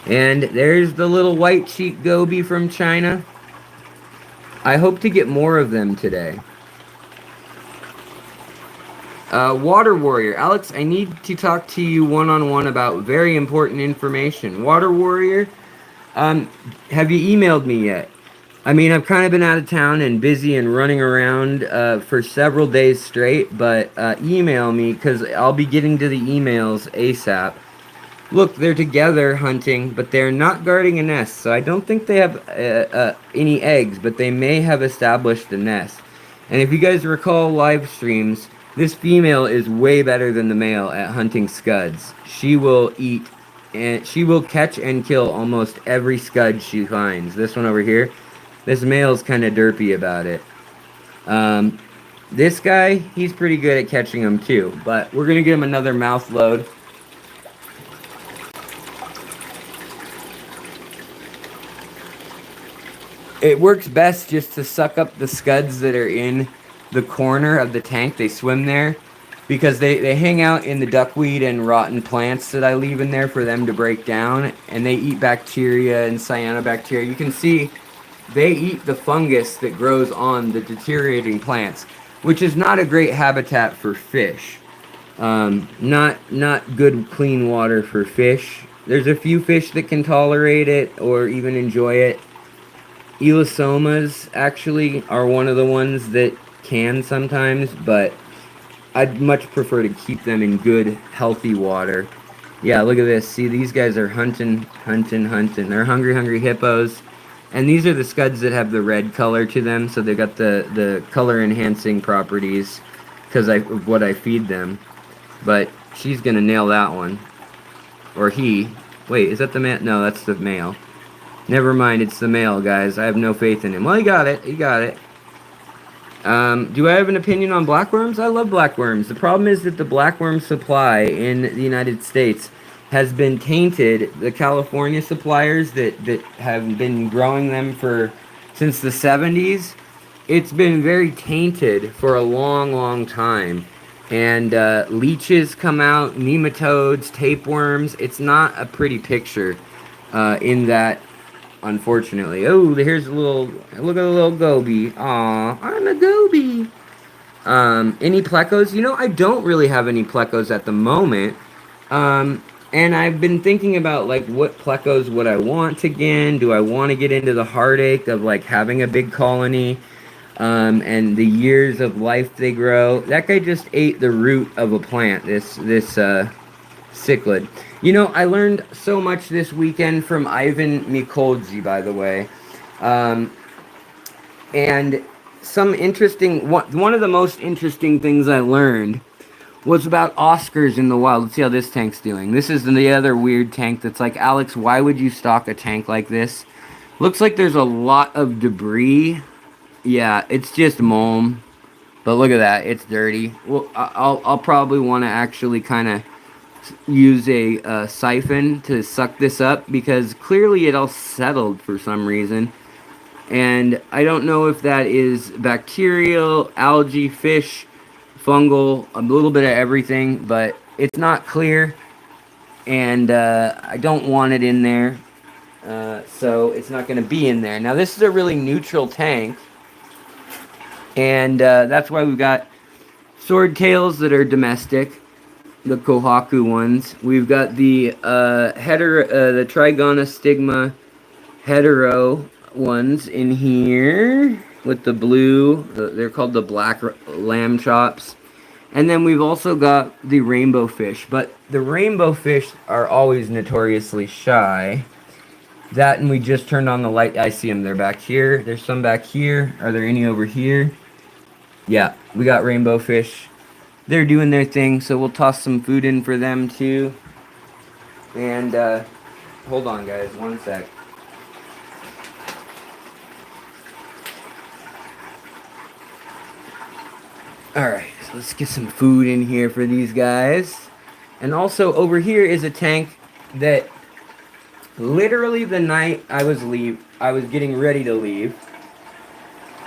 And there's the little white cheek goby from China. I hope to get more of them today. Water Warrior. Alex, I need to talk to you one-on-one about very important information. Water Warrior, have you emailed me yet? I mean, I've kind of been out of town and busy and running around for several days straight, but email me because I'll be getting to the emails ASAP. Look, they're together hunting, but they're not guarding a nest, so I don't think they have any eggs, but they may have established a nest. And if you guys recall live streams, this female is way better than the male at hunting scuds. She will eat, and she will catch and kill almost every scud she finds. This one over here, this male's kind of derpy about it. This guy, he's pretty good at catching them too, but we're going to give him another mouth load. It works best just to suck up the scuds that are in the corner of the tank. They swim there because they hang out in the duckweed and rotten plants that I leave in there for them to break down, and they eat bacteria and cyanobacteria. You can see they eat the fungus that grows on the deteriorating plants, which is not a great habitat for fish. Not good clean water for fish. There's a few fish that can tolerate it or even enjoy it. Elastomas actually are one of the ones that can sometimes, but I'd much prefer to keep them in good, healthy water. Yeah, look at this. See, these guys are hunting. They're hungry hippos. And these are the scuds that have the red color to them, so they've got the color-enhancing properties because of what I feed them. But she's going to nail that one. Or he. Wait, is that the male? No, that's the male. Never mind, it's the male, guys. I have no faith in him. Well, he got it. Do I have an opinion on blackworms? I love blackworms. The problem is that the blackworm supply in the United States has been tainted. The California suppliers that have been growing them for since the 70s, it's been very tainted for a long, long time. And leeches come out, nematodes, tapeworms. It's not a pretty picture in that, unfortunately. Oh, here's a little, look at a little goby. Aw, I'm a goby. Any plecos? You know, I don't really have any plecos at the moment. Um, and I've been thinking about like what plecos would I want again? Do I want to get into the heartache of like having a big colony? And the years of life they grow. That guy just ate the root of a plant. This cichlid. You know, I learned so much this weekend from Ivan Mikolji, by the way. Um, and some interesting one of the most interesting things I learned was about Oscars in the wild. Let's see how this tank's doing. This is the other weird tank that's like, Alex, why would you stock a tank like this? Looks like there's a lot of debris. Yeah, it's just mulm. But look at that, it's dirty. Well, I'll probably want to actually kind of use a siphon to suck this up because clearly it all settled for some reason. And I don't know if that is bacterial, algae, fish, fungal, a little bit of everything, but it's not clear. And I don't want it in there. So it's not going to be in there. Now this is a really neutral tank. And that's why we've got swordtails that are domestic, the Kohaku ones. We've got the the Trigonostigma hetero ones in here with the blue. They're called the black lamb chops. And then we've also got the rainbow fish. But the rainbow fish are always notoriously shy. That and we just turned on the light. I see them. They're back here. There's some back here. Are there any over here? Yeah, we got rainbow fish. They're doing their thing, so we'll toss some food in for them too. And hold on, guys, one sec. Alright, so let's get some food in here for these guys. And also over here is a tank that literally the night I was getting ready to leave.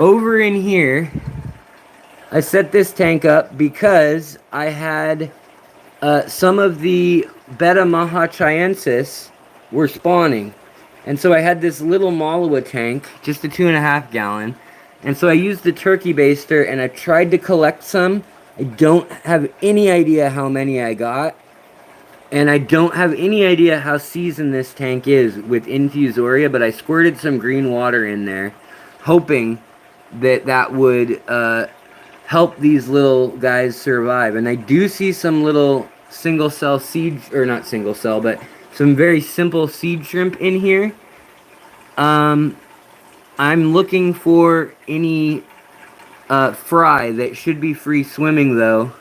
Over in here, I set this tank up because I had some of the Beta Mahachiensis were spawning. And so I had this little Malua tank, just a 2.5 gallon. And so I used the turkey baster and I tried to collect some. I don't have any idea how many I got. And I don't have any idea how seasoned this tank is with infusoria, but I squirted some green water in there, hoping that that would help these little guys survive. And I do see some little single cell seed, or not single cell, but some very simple seed shrimp in here. I'm looking for any fry that should be free swimming though.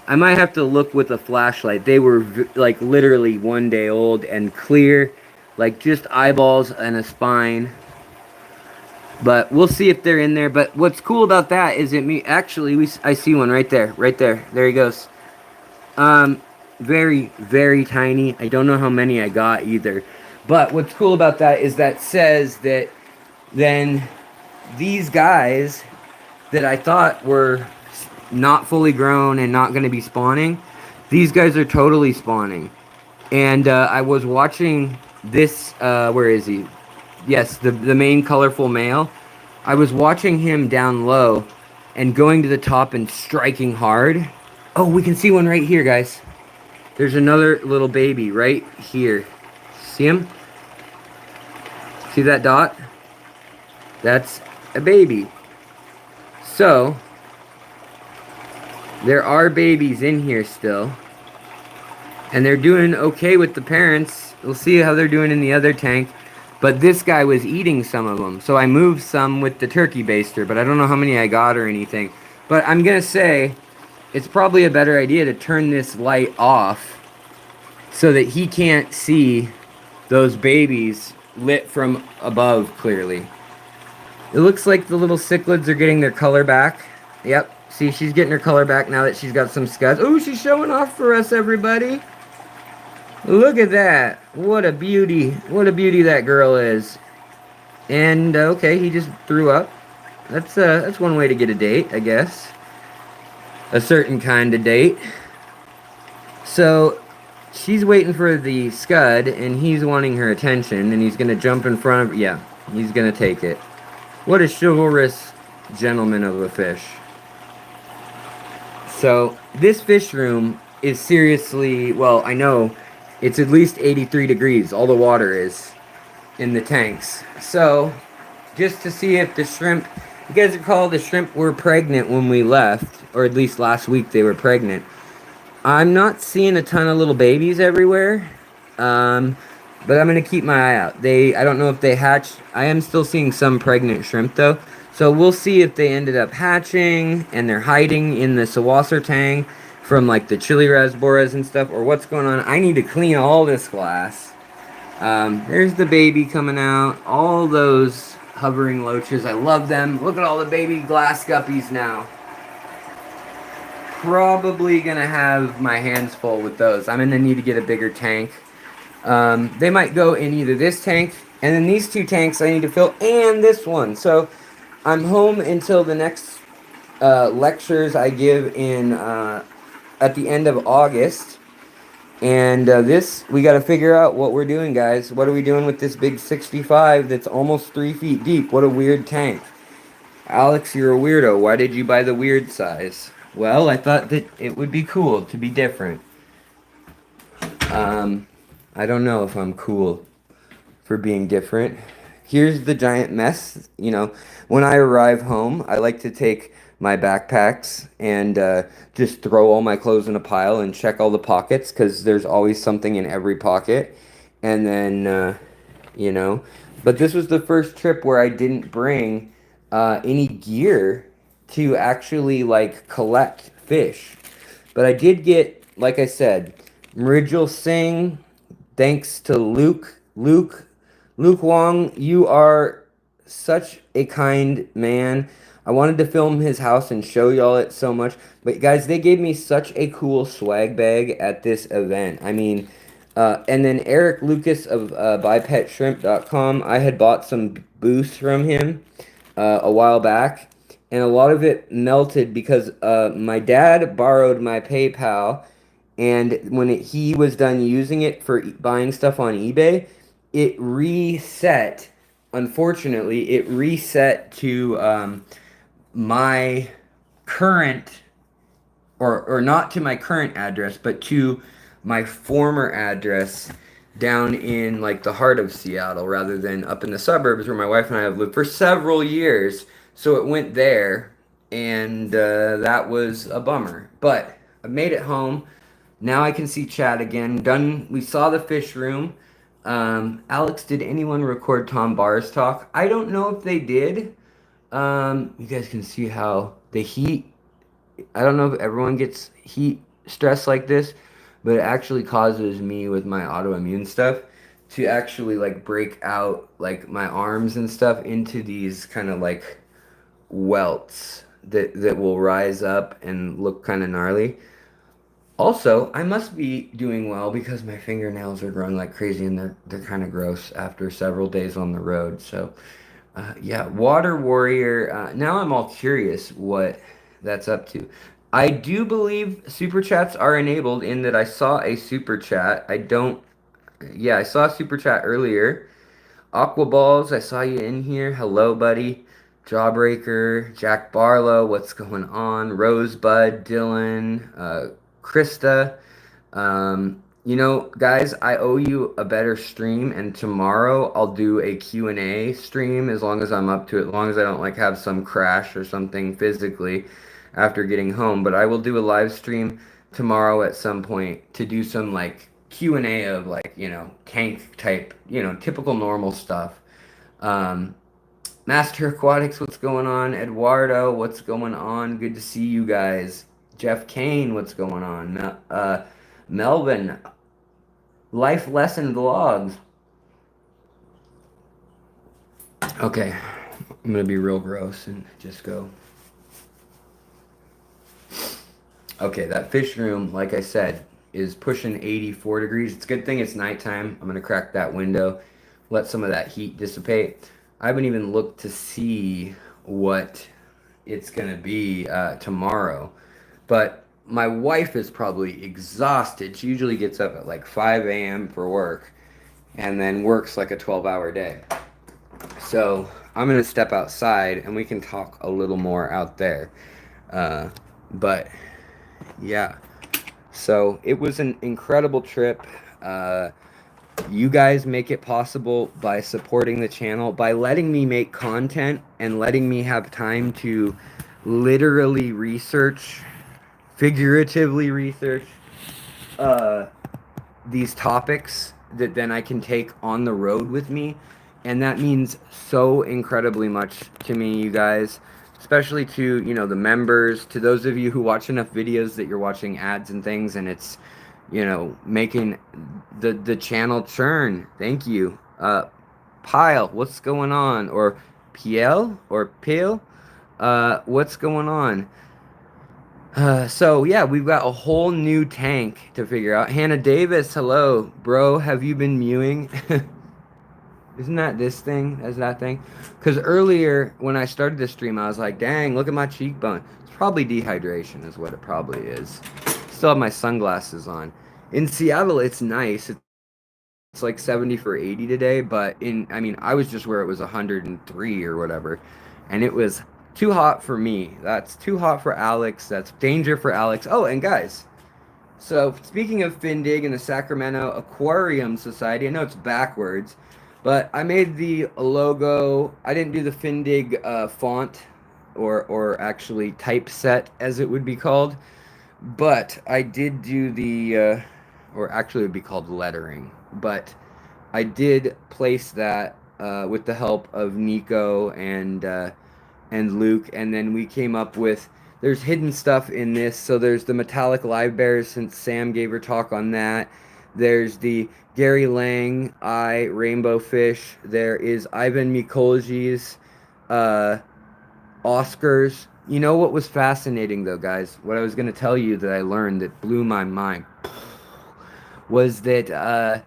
I might have to look with a flashlight. They were like literally 1 day old and clear, like just eyeballs and a spine. But we'll see if they're in there. But what's cool about that is I see one right there. There he goes. Very, very tiny. I don't know how many I got either. But what's cool about that is that says that then these guys that I thought were not fully grown and not going to be spawning, these guys are totally spawning. And I was watching this, where is he? Yes, the main colorful male. I was watching him down low and going to the top and striking hard. Oh, we can see one right here, guys. There's another little baby right here. See him? See that dot? That's a baby. So, there are babies in here still. And they're doing okay with the parents. We'll see how they're doing in the other tank. But this guy was eating some of them. So I moved some with the turkey baster. But I don't know how many I got or anything. But I'm going to say it's probably a better idea to turn this light off so that he can't see those babies lit from above clearly. It looks like the little cichlids are getting their color back. Yep. See, she's getting her color back now that she's got some scuds. Oh, she's showing off for us, everybody. Look at that. What a beauty. What a beauty that girl is. And okay, he just threw up. That's one way to get a date, I guess. A certain kind of date. So she's waiting for the scud, and he's wanting her attention, and he's gonna jump in front of. Yeah, he's gonna take it. What a chivalrous gentleman of a fish. So this fish room is seriously, well, I know it's at least 83 degrees. All the water is in the tanks. So just to see if the shrimp, you guys recall the shrimp were pregnant when we left, or at least last week they were pregnant. I'm not seeing a ton of little babies everywhere, um, but I'm gonna keep my eye out. I don't know if they hatched. I am still seeing some pregnant shrimp though, so we'll see if they ended up hatching and they're hiding in the Sawasser tank from like the chili rasboras and stuff, or what's going on. I need to clean all this glass. There's the baby coming out. All those hovering loaches, I love them. Look at all the baby glass guppies now. Probably gonna have my hands full with those. I'm gonna need to get a bigger tank. They might go in either this tank, and then these two tanks I need to fill, and this one. So I'm home until the next lectures I give in at the end of August. And this, we got to figure out what we're doing, guys. What are we doing with this big 65 that's almost 3 feet deep? What a weird tank. Alex, you're a weirdo. Why did you buy the weird size? Well, I thought that it would be cool to be different. I don't know if I'm cool for being different. Here's the giant mess. You know, when I arrive home, I like to take my backpacks and just throw all my clothes in a pile and check all the pockets because there's always something in every pocket. And then, you know, but this was the first trip where I didn't bring any gear to actually like collect fish. But I did get, like I said, Mrijal Singh, thanks to Luke Wong, you are such a kind man. I wanted to film his house and show y'all it so much. But guys, they gave me such a cool swag bag at this event. I mean, and then Eric Lucas of bipetshrimp.com, I had bought some booths from him a while back. And a lot of it melted because my dad borrowed my PayPal. And when he was done using it for buying stuff on eBay, it reset. Unfortunately, it reset to my current, or not to my current address, but to my former address down in like the heart of Seattle rather than up in the suburbs where my wife and I have lived for several years. So it went there, and that was a bummer. But I made it home. Now I can see Chad again. Done. We saw the fish room. Alex, did anyone record Tom Barr's talk? I don't know if they did. You guys can see how the heat. I don't know if everyone gets heat stress like this, but it actually causes me with my autoimmune stuff to actually like break out like my arms and stuff into these kind of like welts that will rise up and look kind of gnarly. Also, I must be doing well because my fingernails are growing like crazy and they're kind of gross after several days on the road. So, yeah, Water Warrior. Now I'm all curious what that's up to. I do believe super chats are enabled in that I saw a super chat. I don't. Yeah, I saw a super chat earlier. Aquaballs, I saw you in here. Hello, buddy. Jawbreaker, Jack Barlow, what's going on? Rosebud, Dylan, Krista. You know, guys, I owe you a better stream, and tomorrow I'll do a Q&A stream as long as I'm up to it, as long as I don't like have some crash or something physically after getting home. But I will do a live stream tomorrow at some point to do some like Q&A of like, you know, tank type, you know, typical normal stuff. Master Aquatics, what's going on? Eduardo, what's going on? Good to see you guys. Jeff Kane, what's going on? Melvin, life lesson vlogs. Okay, I'm gonna be real gross and just go. Okay, that fish room, like I said, is pushing 84 degrees. It's a good thing it's nighttime. I'm gonna crack that window, let some of that heat dissipate. I haven't even looked to see what it's gonna be tomorrow, but my wife is probably exhausted. She usually gets up at like 5 a.m. for work and then works like a 12-hour day. So I'm gonna step outside and we can talk a little more out there. But yeah, so it was an incredible trip. Uh, you guys make it possible by supporting the channel, by letting me make content and letting me have time to literally research, figuratively research uh, these topics that then I can take on the road with me. And that means so incredibly much to me, you guys, especially to, you know, the members, to those of you who watch enough videos that you're watching ads and things and it's, you know, making the channel churn. Thank you. Pile, what's going on? Or Piel or Pil, what's going on? So yeah, we've got a whole new tank to figure out. Hannah Davis, hello, bro. Have you been mewing? Isn't that this thing? Is that thing? Because earlier when I started this stream, I was like, dang, look at my cheekbone. It's probably dehydration, is what it probably is. Still have my sunglasses on. In Seattle, it's nice. It's like 70 for 80 today, but I mean, I was just where it was 103 or whatever, and it was too hot for me. That's too hot for Alex. That's danger for Alex. Oh, and guys, so speaking of Findig and the Sacramento Aquarium Society, I know it's backwards, but I made the logo. I didn't do the Findig font or actually typeset as it would be called, but I did do the, or actually it would be called lettering, but I did place that with the help of Nico and Luke, and then we came up with, there's hidden stuff in this. So there's the metallic live bears, since Sam gave her talk on that. There's the Gary Lang eye rainbow fish. There is Ivan Mikolji's Oscars. You know what was fascinating though, guys? What I was going to tell you that I learned that blew my mind was that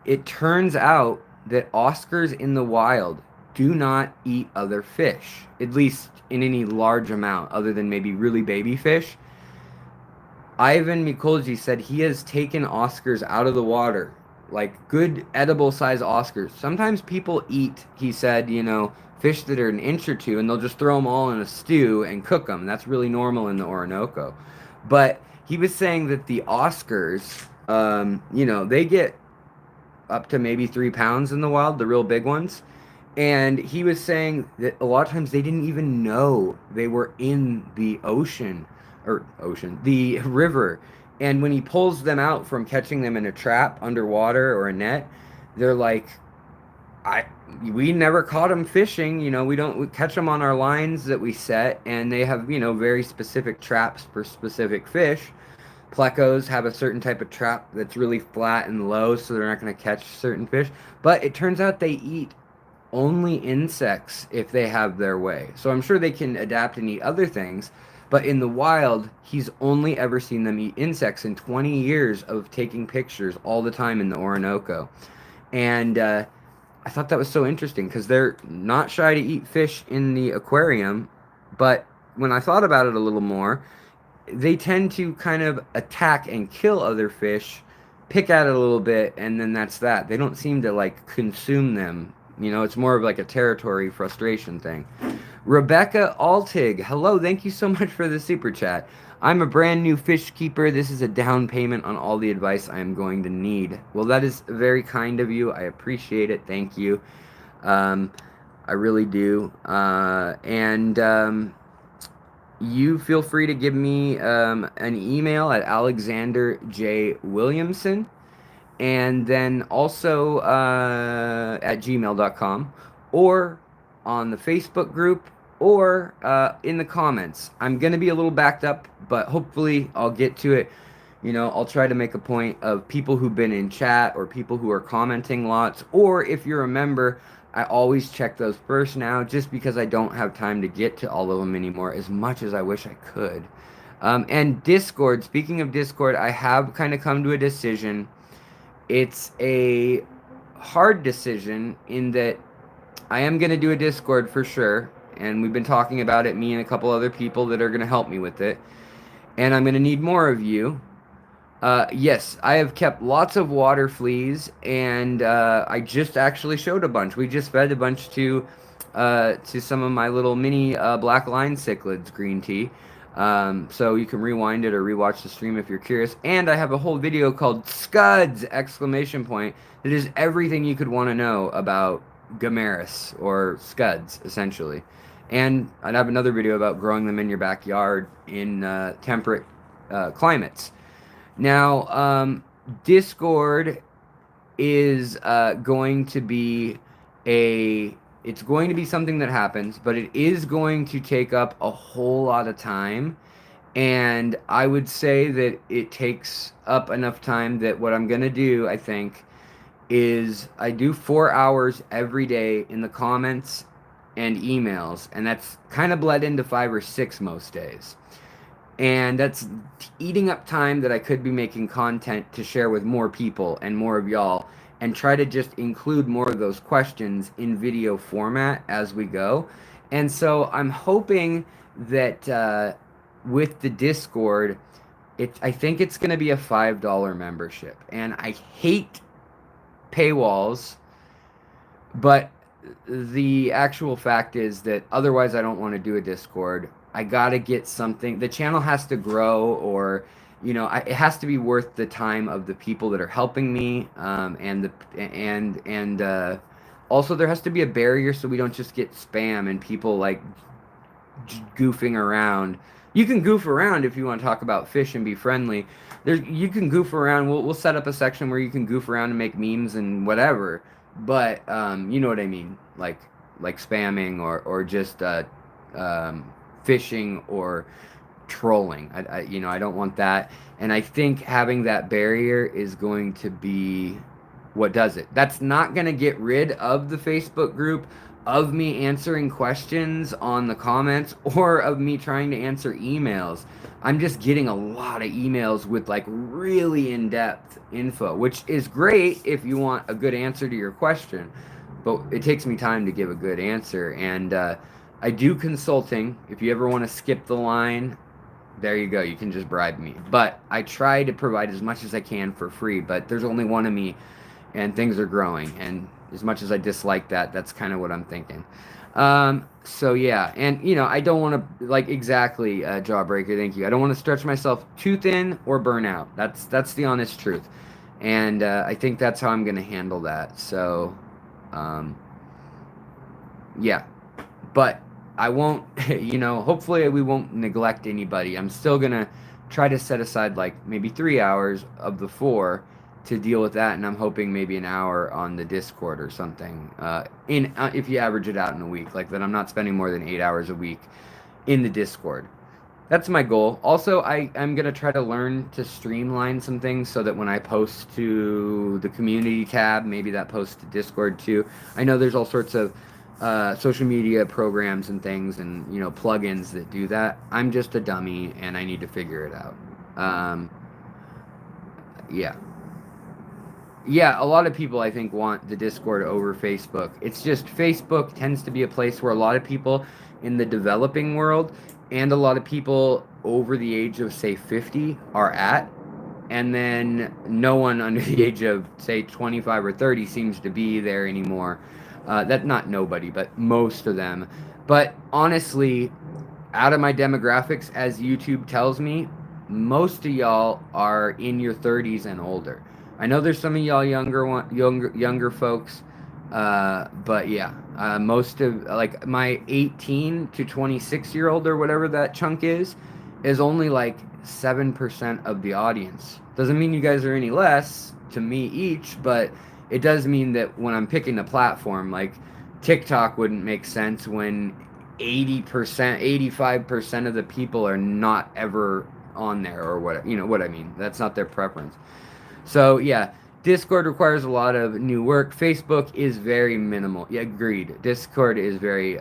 it turns out that Oscars in the wild do not eat other fish, at least in any large amount, other than maybe really baby fish. Ivan Mikolji said he has taken Oscars out of the water, like good edible size Oscars. Sometimes people eat, he said, you know, fish that are an inch or two, and they'll just throw them all in a stew and cook them. That's really normal in the Orinoco. But he was saying that the Oscars, you know, they get up to maybe 3 pounds in the wild, the real big ones. And he was saying that a lot of times they didn't even know they were in the the river. And when he pulls them out from catching them in a trap underwater or a net, they're like, we never caught them fishing. You know, we catch them on our lines that we set, and they have, you know, very specific traps for specific fish. Plecos have a certain type of trap that's really flat and low, so they're not going to catch certain fish. But it turns out they eat only insects if they have their way. So I'm sure they can adapt and eat other things, but in the wild, he's only ever seen them eat insects in 20 years of taking pictures all the time in the Orinoco. And I thought that was so interesting because they're not shy to eat fish in the aquarium, but when I thought about it a little more, they tend to kind of attack and kill other fish, pick at it a little bit, and then that's that. They don't seem to like consume them. You know, it's more of like a territory frustration thing. Rebecca Altig, hello, thank you so much for the super chat. I'm a brand new fish keeper. This is a down payment on all the advice I am going to need. Well, that is very kind of you. I appreciate it. Thank you. I really do. You feel free to give me an email at Alexander J. Williamson. And then also at gmail.com, or on the Facebook group, or in the comments. I'm going to be a little backed up, but hopefully I'll get to it. You know, I'll try to make a point of people who've been in chat or people who are commenting lots, or if you're a member, I always check those first now, just because I don't have time to get to all of them anymore, as much as I wish I could. And Discord, speaking of Discord, I have kind of come to a decision. It's a hard decision in that I am going to do a Discord for sure. And we've been talking about it, me and a couple other people that are going to help me with it. And I'm going to need more of you. Yes, I have kept lots of water fleas, and I just actually showed a bunch. We just fed a bunch to some of my little mini black line cichlids green tea. So you can rewind it or rewatch the stream if you're curious. And I have a whole video called Scuds! Exclamation point that is everything you could want to know about Gamaris or Scuds, essentially. And I'd have another video about growing them in your backyard in temperate climates. Now, Discord is going to be it's going to be something that happens, but it is going to take up a whole lot of time. And I would say that it takes up enough time that what I'm going to do, I think, is I do 4 hours every day in the comments and emails, and that's kind of bled into 5 or 6 most days. And that's eating up time that I could be making content to share with more people and more of y'all, and try to just include more of those questions in video format as we go. And so I'm hoping that with the Discord, I think it's going to be a $5 membership. And I hate paywalls, but the actual fact is that otherwise I don't want to do a Discord. I gotta get something. The channel has to grow, or it has to be worth the time of the people that are helping me, and also there has to be a barrier so we don't just get spam and people like goofing around. You can goof around if you want to talk about fish and be friendly. You can goof around. We'll set up a section where you can goof around and make memes and whatever. But you know what I mean, like spamming or just fishing or trolling. I don't want that. And I think having that barrier is going to be what does it. That's not going to get rid of the Facebook group, of me answering questions on the comments, or of me trying to answer emails. I'm just getting a lot of emails with like really in-depth info, which is great if you want a good answer to your question, but it takes me time to give a good answer. And I do consulting. If you ever want to skip the line, there you go. You can just bribe me. But I try to provide as much as I can for free, but there's only one of me, and things are growing. And as much as I dislike that, that's kind of what I'm thinking. So yeah, and I don't want to, like, exactly, Jawbreaker, thank you. I don't want to stretch myself too thin or burn out. That's the honest truth. And I think that's how I'm going to handle that. So, yeah. But I won't, hopefully we won't neglect anybody. I'm still going to try to set aside like maybe 3 hours of the 4 to deal with that, and I'm hoping maybe an hour on the Discord or something. If you average it out in a week, like that, I'm not spending more than 8 hours a week in the Discord. That's my goal. Also, I'm gonna try to learn to streamline some things so that when I post to the community tab, maybe that posts to Discord too. I know there's all sorts of social media programs and things, and plugins that do that. I'm just a dummy, and I need to figure it out. Yeah. Yeah, a lot of people, I think, want the Discord over Facebook. It's just Facebook tends to be a place where a lot of people in the developing world and a lot of people over the age of, say, 50 are at. And then no one under the age of, say, 25 or 30 seems to be there anymore. Not nobody, but most of them. But honestly, out of my demographics, as YouTube tells me, most of y'all are in your 30s and older. I know there's some of y'all younger folks, but yeah, most of, like, my 18 to 26-year-old or whatever that chunk is only like 7% of the audience. Doesn't mean you guys are any less to me each, but it does mean that when I'm picking a platform, like TikTok wouldn't make sense when 80%, 85% of the people are not ever on there, or what, what I mean. That's not their preference. So yeah, Discord requires a lot of new work. Facebook is very minimal. Yeah, agreed. Discord is very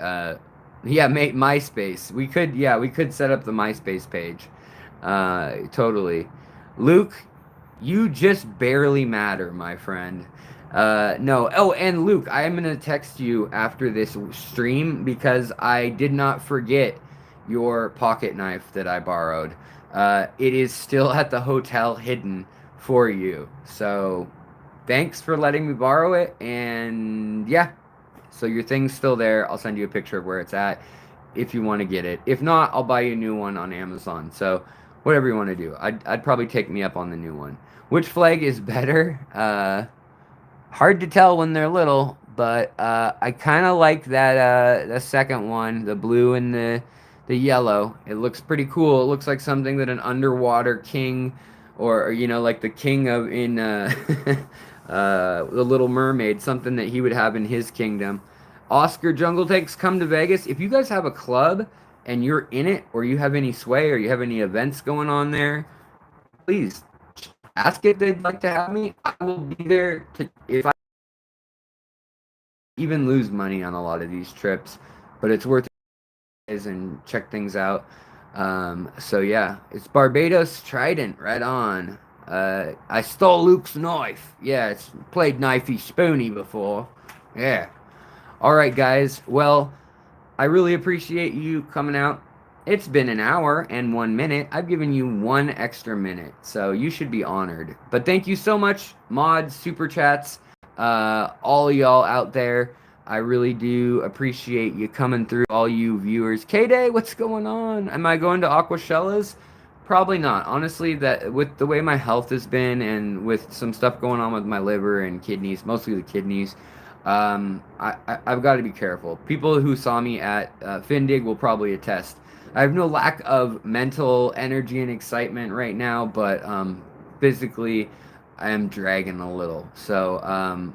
MySpace. We could set up the MySpace page. Totally. Luke, you just barely matter, my friend. No. Oh, and Luke, I am gonna text you after this stream because I did not forget your pocket knife that I borrowed. It is still at the hotel hidden for you. So, thanks for letting me borrow it. And yeah, so your thing's still there. I'll send you a picture of where it's at if you want to get it. If not, I'll buy you a new one on Amazon. So, whatever you want to do. I'd probably take me up on the new one. Which flag is better? Hard to tell when they're little, but I kind of like that the second one, the blue and the yellow. It looks pretty cool. It looks like something that an underwater king, or you know, like the king of in the Little Mermaid, something that he would have in his kingdom. Oscar Jungle Takes come to Vegas. If you guys have a club and you're in it, or you have any sway, or you have any events going on there, please ask if they'd like to have me. I will be there to, if I even lose money on a lot of these trips, but it's worth it and check things out. So yeah, it's Barbados Trident, right on. I stole Luke's knife. Yeah, it's played knifey spoony before. Yeah. All right, guys. Well, I really appreciate you coming out. It's been an hour and 1 minute. I've given you 1 extra minute, so you should be honored. But thank you so much, mods, super chats, all y'all out there. I really do appreciate you coming through, all you viewers. K-Day, what's going on? Am I going to Aquashellas? Probably not. Honestly, that with the way my health has been and with some stuff going on with my liver and kidneys, mostly the kidneys, I've got to be careful. People who saw me at Findig will probably attest. I have no lack of mental energy and excitement right now, but physically, I am dragging a little. So,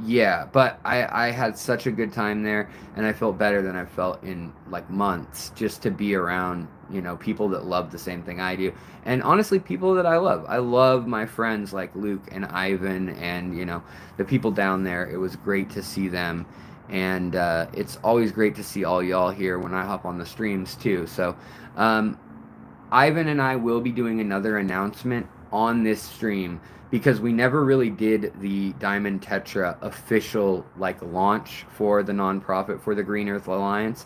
yeah, but I had such a good time there, and I felt better than I felt in like months just to be around, you know, people that love the same thing I do. And honestly, people that I love. I love my friends like Luke and Ivan and, you know, the people down there. It was great to see them. And it's always great to see all y'all here when I hop on the streams too. So, Ivan and I will be doing another announcement on this stream because we never really did the Diamond Tetra official like launch for the nonprofit for the Green Earth Alliance.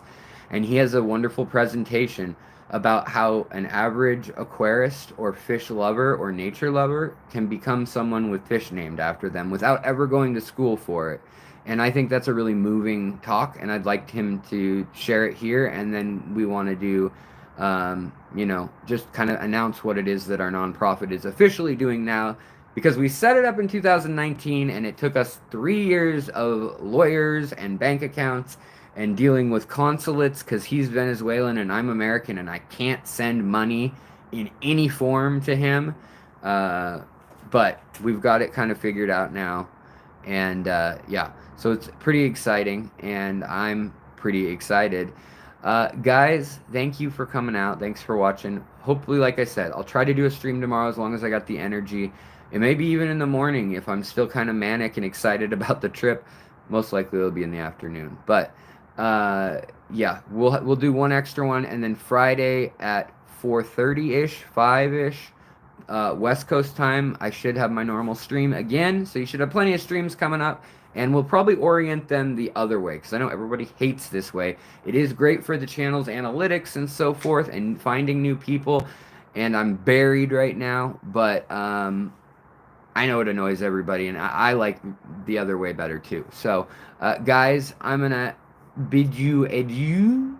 And he has a wonderful presentation about how an average aquarist or fish lover or nature lover can become someone with fish named after them without ever going to school for it. And I think that's a really moving talk, and I'd like him to share it here, and then we want to do, you know, just kind of announce what it is that our nonprofit is officially doing now, because we set it up in 2019, and it took us 3 years of lawyers and bank accounts and dealing with consulates, because he's Venezuelan and I'm American, and I can't send money in any form to him. But we've got it kind of figured out now, and yeah. So it's pretty exciting, and I'm pretty excited. Guys, thank you for coming out. Thanks for watching. Hopefully, like I said, I'll try to do a stream tomorrow as long as I got the energy. It may be even in the morning if I'm still kind of manic and excited about the trip. Most likely it'll be in the afternoon. But yeah, we'll do one extra one, and then Friday at 4:30-ish, 5-ish, West Coast time, I should have my normal stream again. So you should have plenty of streams coming up. And we'll probably orient them the other way, because I know everybody hates this way. It is great for the channel's analytics and so forth, and finding new people. And I'm buried right now, but I know it annoys everybody, and I like the other way better too. So, guys, I'm going to bid you adieu.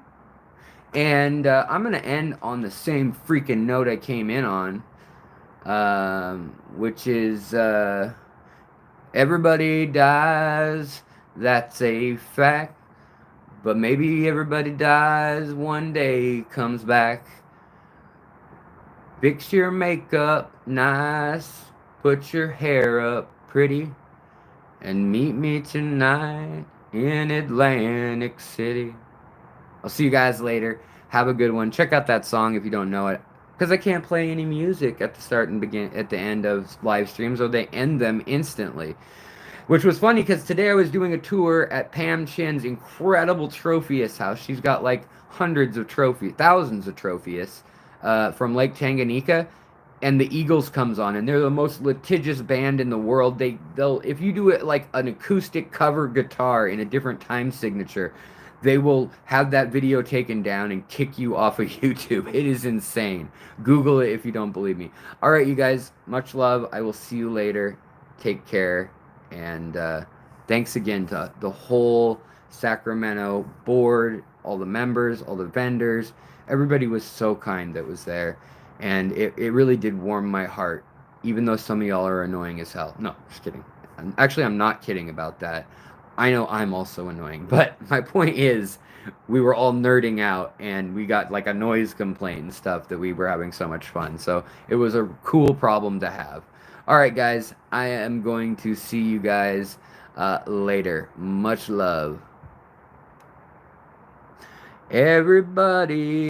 And I'm going to end on the same freaking note I came in on, which is... everybody dies, that's a fact. But maybe everybody dies one day, comes back. Fix your makeup nice, put your hair up pretty, and meet me tonight in Atlantic City. I'll see you guys later. Have a good one. Check out that song if you don't know it, because I can't play any music at the start and at the end of live streams, or they end them instantly. Which was funny, because today I was doing a tour at Pam Chin's incredible trophiest house. She's got like hundreds of trophies, thousands of trophies. from Lake Tanganyika, and the Eagles comes on, and they're the most litigious band in the world. They'll if you do it like an acoustic cover guitar in a different time signature, they will have that video taken down and kick you off of YouTube. It is insane. Google it if you don't believe me. All right, you guys, much love. I will see you later. Take care, and thanks again to the whole Sacramento board, all the members, all the vendors. Everybody was so kind that was there, and it really did warm my heart, even though some of y'all are annoying as hell. No, just kidding. Actually, I'm not kidding about that. I know I'm also annoying, but my point is, we were all nerding out, and we got like a noise complaint and stuff that we were having so much fun. So it was a cool problem to have. All right, guys, I am going to see you guys later. Much love. Everybody.